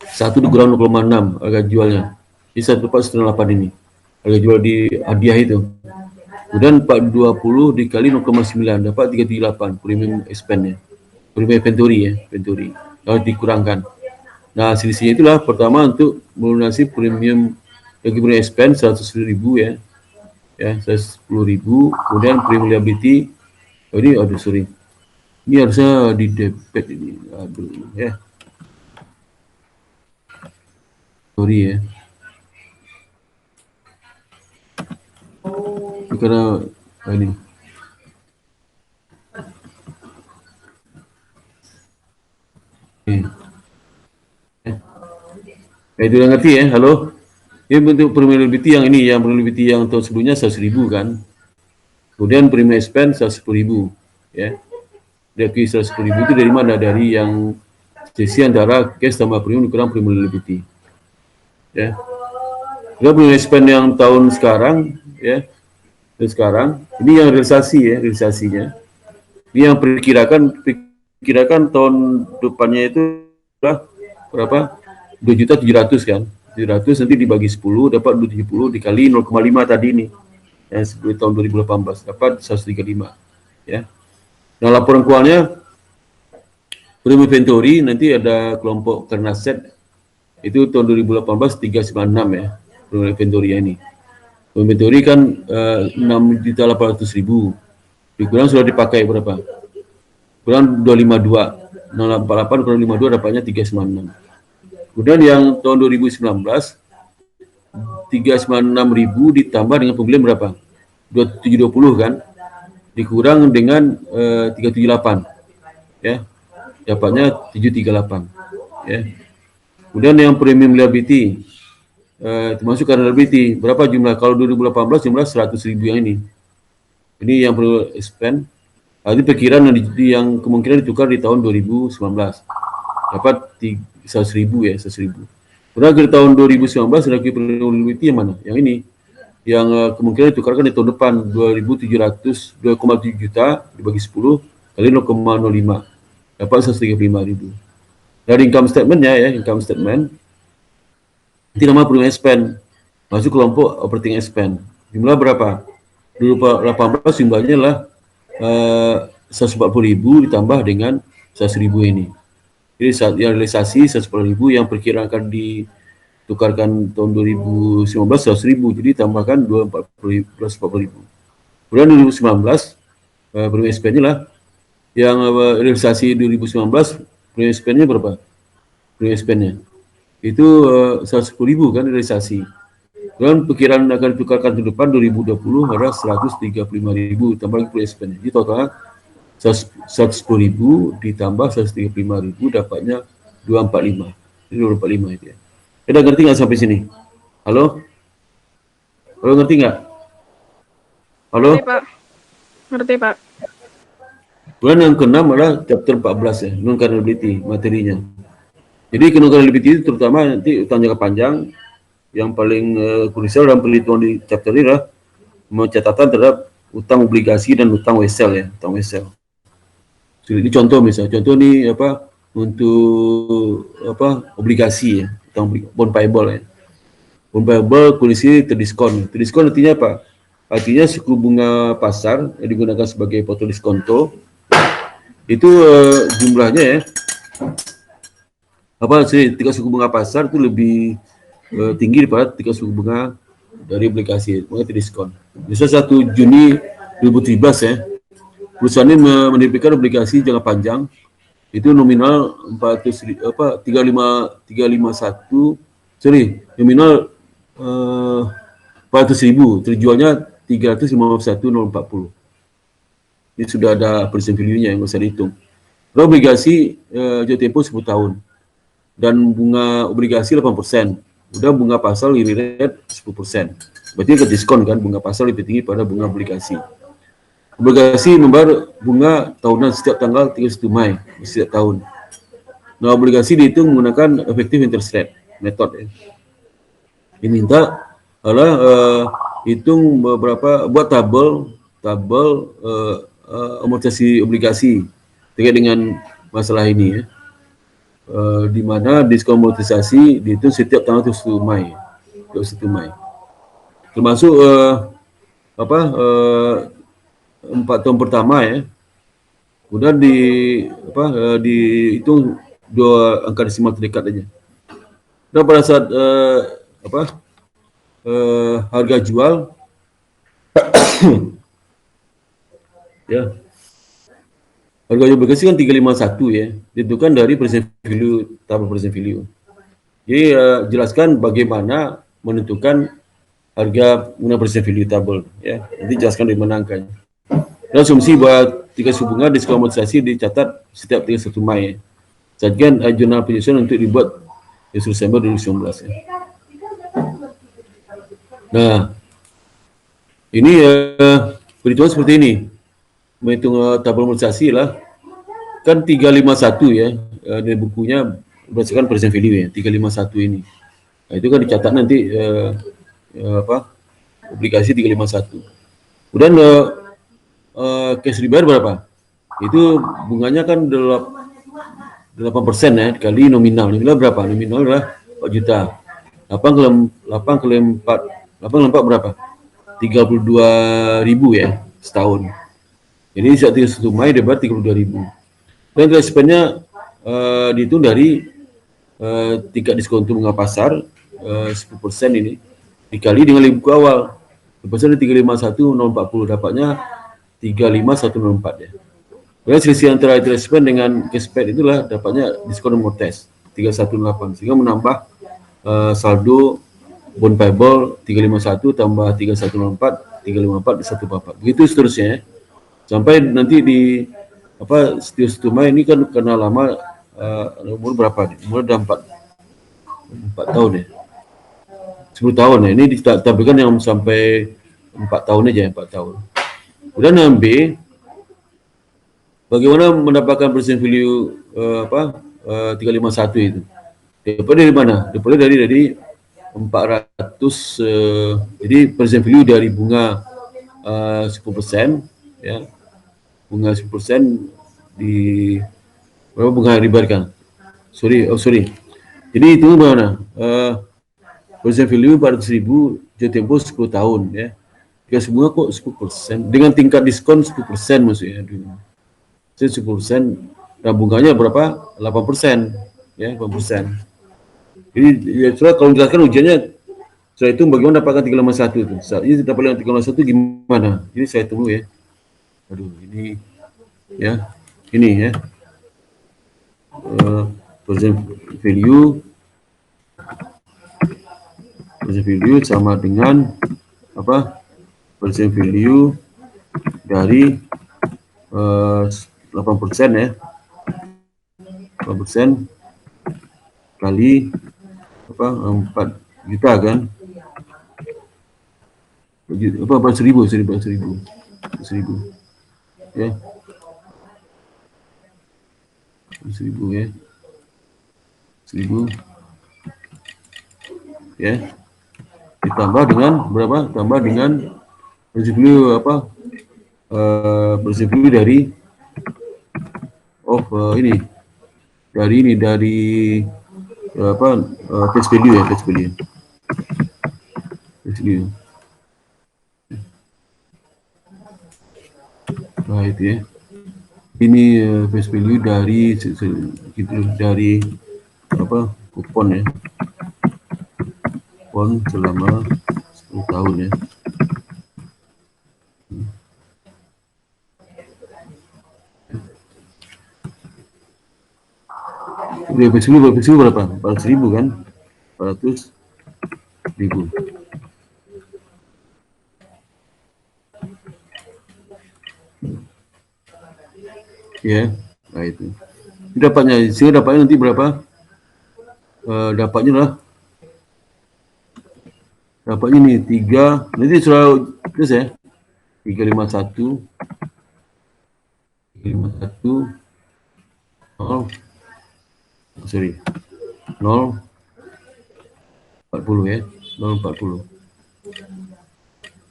1 dikurang 0,6 harga jualnya. Jadi 1,8 ini harga jual di hadiah itu. Kemudian 420 dikali 0,9 dapat 338 premium expense-nya. Premium inventory ya, inventory. Harus dikurangkan. Nah, selisihnya itulah pertama untuk melunasi premium premium expense 100.000 ya. Ya, 110.000. Kemudian premium liability ini ini harusnya di debit ini. Aduh, ya. Sorry ya. karena ini. Itu udah ngerti ya, halo? Ini bentuk premium liability yang ini, yang premium liability yang tahun sebelumnya 100.000 kan. Kemudian premium expense 110.000 ya. Dari 110.000 itu dari mana? Dari yang sisi antara cash tambah premium dikurang premium liability. Ya. Kemudian premium expense yang tahun sekarang ya. Dan sekarang ini yang realisasi ya, realisasinya. Ini yang perkirakan tahun depannya itu berapa? 2.700.000 kan. 700 nanti dibagi 10 dapat 270 dikali 0,5 tadi ini. Yang sebelum tahun 2018 dapat 135 ya. Nah, laporan keuangannya premium inventory nanti ada kelompok current asset itu tahun 2018 396 ya. Premium inventory ini. Premium inventory kan 6.800.000. Dikurang sudah dipakai berapa? Kurang 252. 048 kurang 52 dapatnya 396. Kemudian yang tahun 2019 396.000 ditambah dengan pembelian berapa? 2720 kan? Dikurang dengan 378 ya. Dapatnya 738 ya. Kemudian yang premium liability termasuk current liability berapa jumlah? Kalau 2018 jumlah 100.000 yang ini. Ini yang perlu spend. Ini perkiraan yang kemungkinan ditukar di tahun 2019. Dapat 100.000 ya, 100.000. Kemudian di tahun 2019 lagi liability yang mana? Yang ini. Yang kemungkinan ditukarkan di tahun depan 2.700 2,7 juta dibagi 10 kali 0,05 dapat 135.000. Dari income statementnya ya, income statement itu nama premium expense masuk kelompok operating expense. Jumlah berapa? 2018 jumlahnya lah 140.000 ditambah dengan 100.000 ini. Jadi saat yang realisasi 140.000 yang perkirakan ditukarkan tahun 2019 100.000, jadi tambahkan 240.000. Kemudian 2019 premium expense-nya lah yang realisasi 2019 premium expense-nya berapa? Premium expense-nya itu 110.000 kan realisasi. Dan perkiraan akan ditukarkan tahun depan 2020 adalah 135.000 tambah lagi premium expense. Jadi totalnya 110.000 ditambah 135.000 dapatnya 245. Ini 245 itu ya. Udah ngerti nggak sampai sini? Halo? Halo, ngerti nggak? Halo? Ngerti, Pak. Ngerti, Pak. Kemudian yang keenam adalah chapter 14 ya, non current liability materinya. Jadi non current liability itu terutama nanti utang jangka panjang yang paling krusial dalam perhitungan di chapter ini adalah catatan terhadap utang obligasi dan utang wesel ya, utang wesel. Ini contoh misalnya, contoh ini apa untuk apa obligasi ya, utang bond payable ya. Bond payable kondisi terdiskon. Terdiskon artinya apa? Artinya suku bunga pasar yang digunakan sebagai porto diskonto itu jumlahnya ya apa sih tingkat suku bunga pasar itu lebih tinggi daripada tingkat suku bunga dari obligasi, makanya terdiskon. Misal 1 Juni 2017 ya, perusahaan ini menerbitkan obligasi jangka panjang itu nominal nominal 400.000, terjualnya 351.040. Ini sudah ada present value-nya yang bisa dihitung. Kalau obligasi jatuh tempo 10 tahun dan bunga obligasi 8%. Udah bunga pasar lebih rate 10%. Berarti ke diskon kan, bunga pasar lebih tinggi pada bunga obligasi. Obligasi membayar bunga tahunan setiap tanggal 31 Mei setiap tahun. Nah, obligasi dihitung menggunakan effective interest rate method ya. Diminta adalah hitung beberapa buat tabel amortisasi obligasi terkait dengan masalah ini ya. Di mana diskon amortisasi dihitung setiap tanggal 31 Mei. 31 Mei. Termasuk 4 tahun pertama ya. Kemudian dihitung 2 angka desimal terdekat aja. Dan pada saat harga jual ya. Harga jual obligasi kan 351 ya. Ditentukan dari present value, tabel present value. Jadi jelaskan bagaimana menentukan harga guna present value table ya. Nanti jelaskan di mana angkanya. Dan asumsi bahwa tingkat suku bunga diskon amortisasi dicatat setiap 31 Mei. Sajian jurnal penyusunan untuk dibuat di Desember 2019 ya. Nah, ini perhitungan seperti ini. Menghitung tabel amortisasi lah. Kan 351 ya, di bukunya berdasarkan present value ya, 351 ini. Nah, itu kan dicatat nanti obligasi 351. Kemudian cash dibayar berapa? Itu bunganya kan 8% ya, kali nominal. Nominal berapa? Nominal adalah 4 juta. 8 kali 4 berapa? 32.000 ya setahun. Jadi saat 31 Mei dapat 32.000. Dan responnya dihitung dari tingkat diskon bunga pasar 10% ini dikali dengan buku awal. Pasarnya 351,040 dapatnya 35104 ya. Kemudian selisih antara interest expense dengan cash paid itulah dapatnya diskon amortis 318 sehingga menambah saldo bond payable 351 tambah 3104 354 144. Begitu seterusnya ya. Sampai nanti di setiap Mei ini kan karena lama umur berapa nih? Umur udah 4 tahun ya. 10 tahun ya. Ini ditampilkan yang sampai 4 tahun aja, 4 tahun. Kemudian yang B, bagaimana mendapatkan present value 351 itu? Dapat dari mana? Dapat dari 400 jadi present value dari bunga 10% ya. Bunga 10% di berapa bunga yang dibayarkan? Sorry. Jadi itu bagaimana? Present value 400.000 jatuh tempo 10 tahun ya. Jika bunga kok 10% dengan tingkat diskon 10% maksudnya. 10% nah bunganya berapa? 8% ya, 8%. Jadi ya, kalau menjelaskan ujiannya setelah itu bagaimana dapatkan 351 itu. Ini dapatkan 351 gimana? Ini saya tunggu ya. Aduh, ini ya. Ini ya. Present value sama dengan apa? Present value dari 8% ya. 8% kali 4 juta kan? Apa 1.000 ya. 1.000 ya. 1.000 ya. Ditambah dengan berapa? Tambah dengan residu residu dari face value ya, face value. Nah itu ya. Ini face value dari kupon ya. Kupon selama 10 tahun ya. Face value berapa? 400.000 kan? 400.000. Ya, nah itu. Dapatnya nanti berapa? Dapatnya nih 3, nanti sudah terus ya. 351 0 sorry 040 ya, 040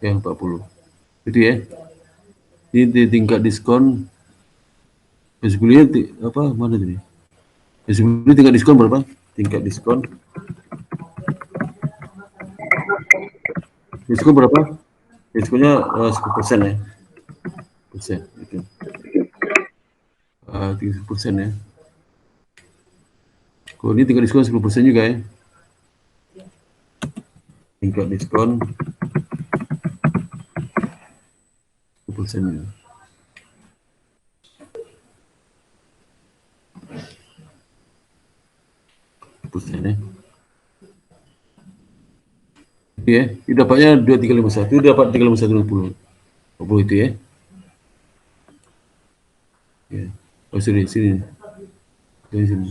ya, 40 itu ya. Ini tingkat diskon sebelumnya mana tadi? Sebelumnya tingkat diskon berapa? Tingkat diskon berapa? Diskonnya 10% ya. Persen itu. 30% ya. Kalau ini tingkat diskon 10% juga ya. Tingkat diskon 10% ya. Persen ya. Ya, itu dapatnya 2351, dapat 35160. 40 itu ya. Ya. Oh, sini. Dari sini.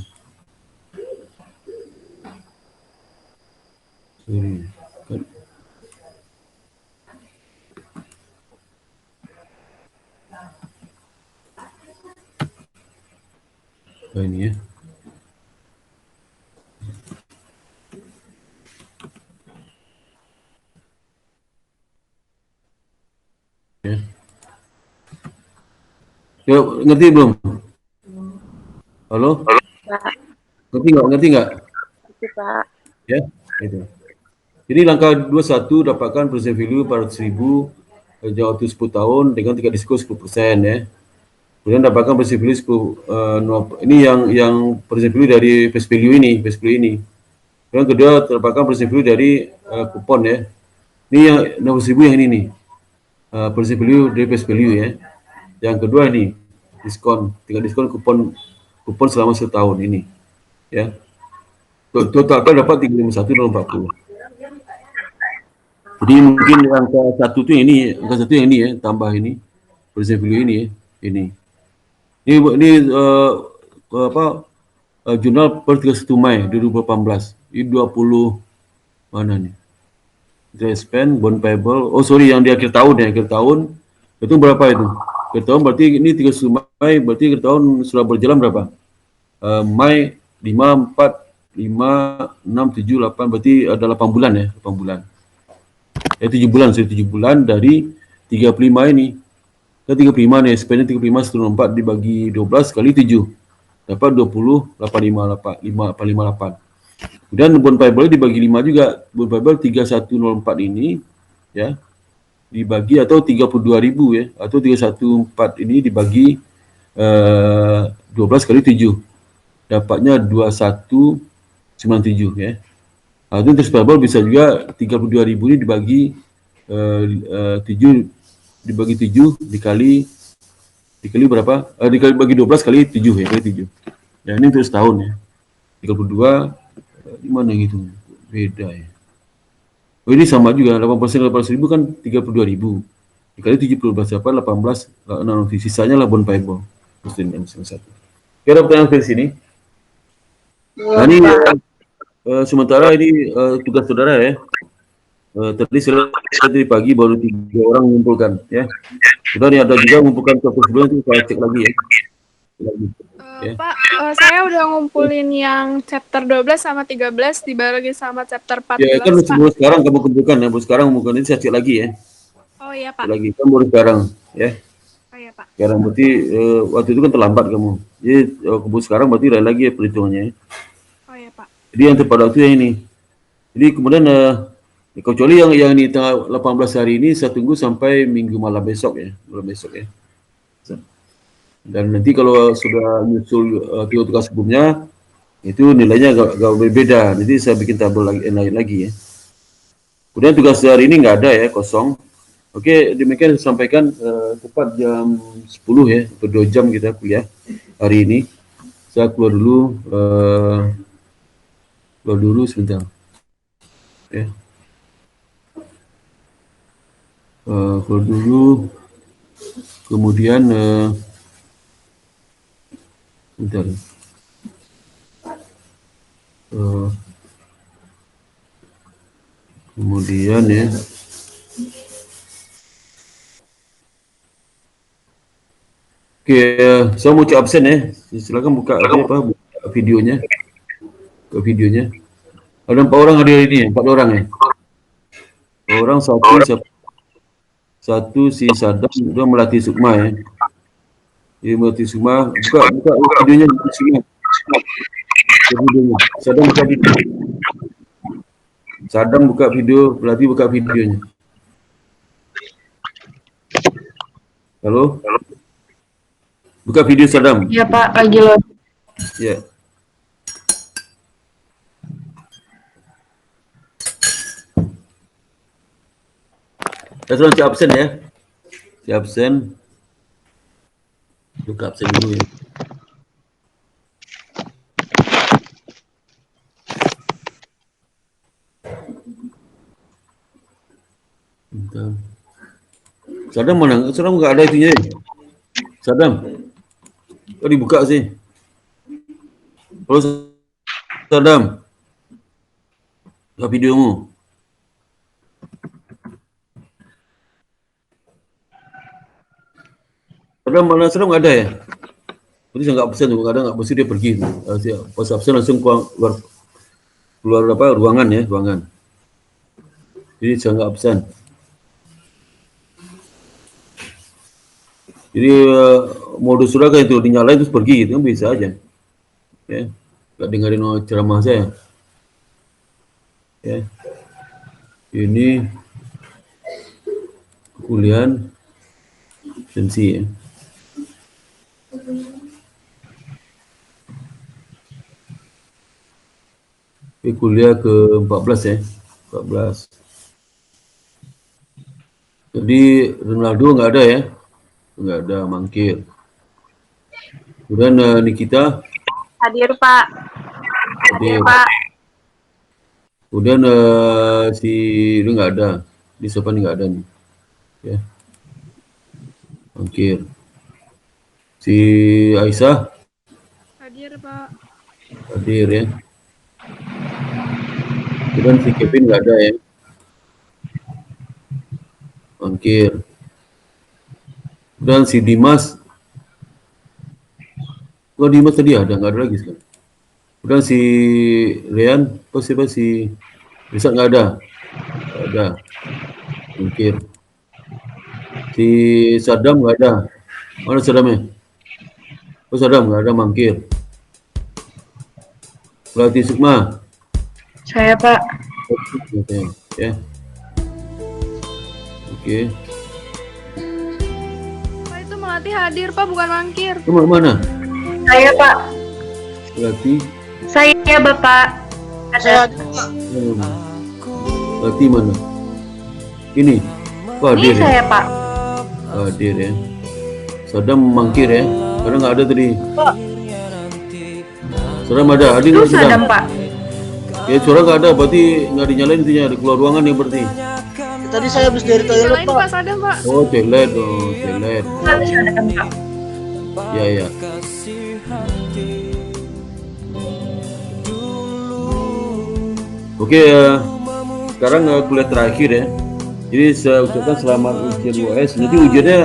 Sorry. Kan. Oh, ini ya. Ya. Ya, ngerti belum? Halo? Pak. Ngerti nggak? Itu Pak. Ya, itu. Jadi langkah 21 dapatkan present value 400.000 jauh waktu 10 tahun dengan tingkat diskon 10% ya. Kemudian dapatkan present value 10, ini yang present value dari face value ini. Yang kedua dapatkan present value dari kupon ya. Ini yang 60.000 yang ini nih. Present value dari face value ya. Yang kedua ini diskon, tingkat diskon kupon selama 1 tahun ini ya. Total dapat 351,40. Jadi mungkin angka satu yang ini ya, tambah ini present value ini ya, ini. Ini apa jurnal per 31 Mei 2018. Ini 20 mana nih? Interest spend, bond payable. Oh sorry, yang di akhir tahun ya, akhir tahun itu berapa itu? Akhir tahun berarti ini 31 Mei, berarti akhir tahun sudah berjalan berapa? Mei 5, 4, 5, 6, 7, 8, berarti ada 8 bulan ya, 8 bulan. 7 bulan, 7 bulan dari 35 ini. Ke 35 nih, spendnya 35 104 dibagi 12 kali 7. Dapat 20,858. Kemudian bond payable dibagi 5 juga. Bond payable 3104 ini ya. Dibagi atau 32.000 ya, atau 314 ini dibagi 12 kali 7. Dapatnya 2197 ya. Nah, itu interest payable bisa juga 32.000 ini dibagi 7 dibagi 7 dikali berapa? Dikali bagi 12 kali 7 ya, kali 7. Ya ini untuk setahun ya. 32 gimana gitu? Beda ya. Oh ini sama juga, 8% 800.000 kan 32.000. Dikali 70 dapat 18, nah, sisanya lah bond payable. Satu. Kira pertanyaan dari sini. Nah ini sementara ini tugas saudara ya. Tadi pagi baru 3 orang mengumpulkan ya. Sudah nih ada juga mengumpulkan ke sebelum itu saya cek lagi ya. Ya. Pak, saya udah ngumpulin yang chapter 12 sama 13 dibagi sama chapter 14, ya, kan Pak. baru sekarang kamu kumpulkan ya, baru sekarang kumpulkan ini saya cek lagi ya. Oh iya, Pak. Cek lagi, kan baru sekarang ya. Oh iya, Pak. Sekarang berarti waktu itu kan terlambat kamu. Jadi kumpul sekarang berarti lain lagi ya perhitungannya ya. Oh iya, Pak. Jadi yang tepat waktu yang ini. Jadi kemudian kecuali yang ini tanggal 18 hari ini saya tunggu sampai minggu malam besok ya. Malam besok ya. Dan nanti kalau sudah nyusul tugas sebelumnya, itu nilainya agak berbeda. Jadi saya bikin tabel lain lagi ya. Kemudian tugas hari ini nggak ada ya, kosong. Oke, demikian saya sampaikan tepat jam 10 ya, atau 2 jam kita kuliah hari ini. Saya keluar dulu sebentar. Ya. Keluar dulu. Kemudian sebentar. Kemudian ya. Oke, saya mau cek absen ya. Silakan buka videonya. Ke videonya. Ada 4 orang hadir ini, 4 orang ya. 4 orang, satu si Sadam, dua Melati Sukma ya. Dia Melati Sukma, buka videonya. Sadam buka video. Sadam buka video, Melati buka videonya. Halo? Buka video Sadam. Iya Pak, lagi load. Ya. Saya suruh cek absen ya. Cek absen. Buka absen dulu ya. Sadam mana? Sadam nggak ada itunya. Sadam, kok dibuka sih? Halo Sadam, nggak videomu? Sadam mana? Sadam nggak ada ya? Jadi saya nggak absen, kadang nggak mesti dia pergi. Pas absen langsung keluar apa ruangan ya, ruangan. Jadi saya nggak absen. Jadi modus sudah kayak itu dinyalain terus pergi gitu kan bisa aja. Ya, nggak dengerin ceramah saya. Ya, ini kuliah sensi ya. Ini kuliah ke-14 ya, 14. Jadi Ronaldo nggak ada ya, nggak ada, mangkir. Kemudian Nikita Hadir, Pak. Hadir, hadir. Pak. Kemudian si itu nggak ada, di siapa nih nggak ada nih, ya, mangkir. Si Aisyah Hadir, Pak. hadir ya. Kemudian si Kevin nggak ada ya, mangkir. Dan si Dimas, Dimas tadi ada, nggak ada lagi sekarang. Kemudian si Rian, siapa si Rizal nggak ada, mangkir. Si Sadam nggak ada, mana Sadamnya? Sadam nggak ada, mangkir. Pelatih Sukma, Saya, Pak. ya. Oke. Pak itu melatih hadir, Pak, bukan mangkir. Kamu mana? Saya, Pak. Pelatih. Saya, Bapak. Ada. Pelatih mana? Ini. Wah, Ini hadir ya. saya, Pak. Hadir ya. Sadam mangkir ya. Karena nggak ada tadi. Sadam ada. Hadir Itu nggak Sadam? Sadam, Pak. Ya suara nggak ada. Berarti nggak dinyalain intinya. Di keluar ruangan ya berarti. Tadi saya habis dari toilet, Nyalain, Pak. Pak, Sadam, Pak. Oh toilet. Oh toilet. Itu Sadam, Pak. Ya ya. Oke, sekarang kuliah terakhir ya. Jadi saya ucapkan selamat ujian UAS. Nanti ujiannya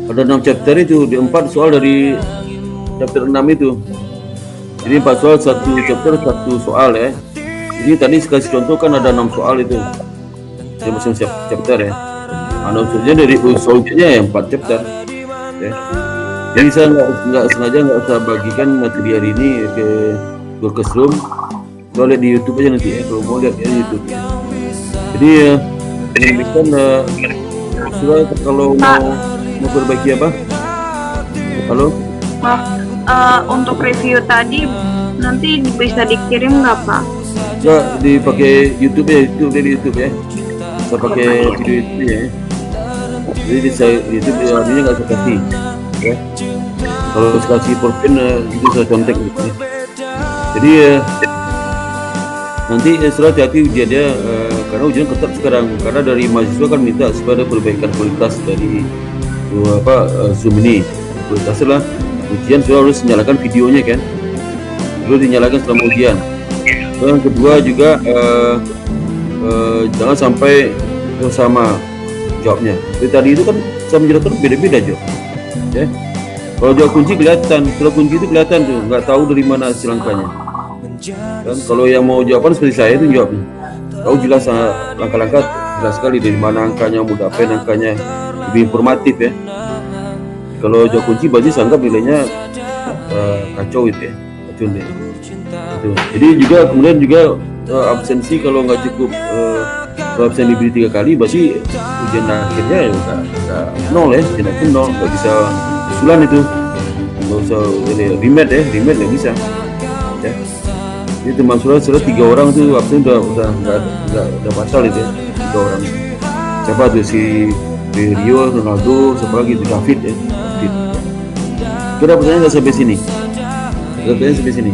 ada 6 chapter itu, di 4 soal dari chapter 6 itu. Jadi 4 soal, 1 chapter, 1 soal ya. Jadi tadi kasih contoh kan ada 6 soal itu. Di masing chapter ya. Ada unsurnya dari usulnya ya 4 chapter. Ya. Jadi saya nggak sengaja nggak usah bagikan materi hari ini ke Google Classroom. Kalau lihat di YouTube aja nanti ya, kalau mau lihat ya YouTube. Jadi demikian sudah kalau mau perbaiki apa? Halo? Maaf, untuk review tadi nanti bisa dikirim nggak, Pak? Nggak dipakai YouTube ya, itu dari YouTube ya. Saya pakai video itu ya. Jadi di YouTube artinya nggak saya kasih. Ya. Kalau kasih PowerPoint itu saya contek gitu ya. Jadi nanti setelah hati-hati ujiannya karena ujian ketat sekarang karena dari mahasiswa kan minta supaya ada perbaikan kualitas dari Zoom ini. Kualitasnya lah ujian sudah harus nyalakan videonya kan, dulu dinyalakan selama ujian. Dan yang kedua juga jangan sampai sama jawabnya. Jadi tadi itu kan saya menjelaskan beda-beda jawab. Ya. Kalau jawab kunci kelihatan, kalau kunci itu kelihatan tuh, nggak tahu dari mana hasil angkanya. Dan kalau yang mau jawaban seperti saya itu jawabnya, tahu jelas langkah-langkah jelas sekali dari mana angkanya, mudah apa angkanya, lebih informatif ya. Kalau jawab kunci berarti saya anggap nilainya kacau itu ya, kacau deh. Gitu. Jadi juga kemudian juga absensi kalau nggak cukup absen diberi 3 kali, berarti ujian akhirnya ya udah nol ya, ujian akhir nol, nggak bisa usulan itu, nggak usah remed ya, remed nggak bisa. Ya. Jadi teman sudah 3 orang tuh absen udah batal itu ya, 3 orang. Siapa tuh si Rio, Ronaldo, siapa lagi itu David ya. Kira pertanyaan nggak sampai sini? Ada pertanyaan sampai sini?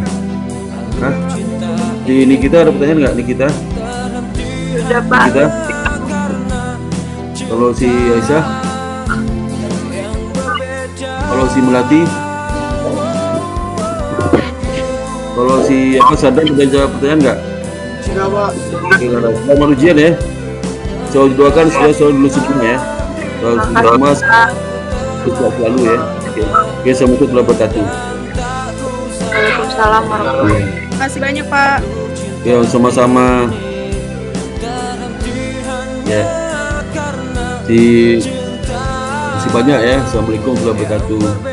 Hah? Di Nikita ada pertanyaan nggak Nikita? Sudah, Pak. Nikita? Kalau si Aisyah? Kalau si Melati, kalau si apa Sadam udah jawab pertanyaan nggak? Enggak, Pak. Oke, selamat ujian ya. Saya doakan supaya selalu lulus semua ya. Selalu semua sukses selalu ya. Oke, assalamualaikum warahmatullahi wabarakatuh. Waalaikumsalam warahmatullahi wabarakatuh. Terima kasih banyak Pak. Ya, sama-sama. Ya. Masih banyak ya. Assalamualaikum warahmatullahi wabarakatuh.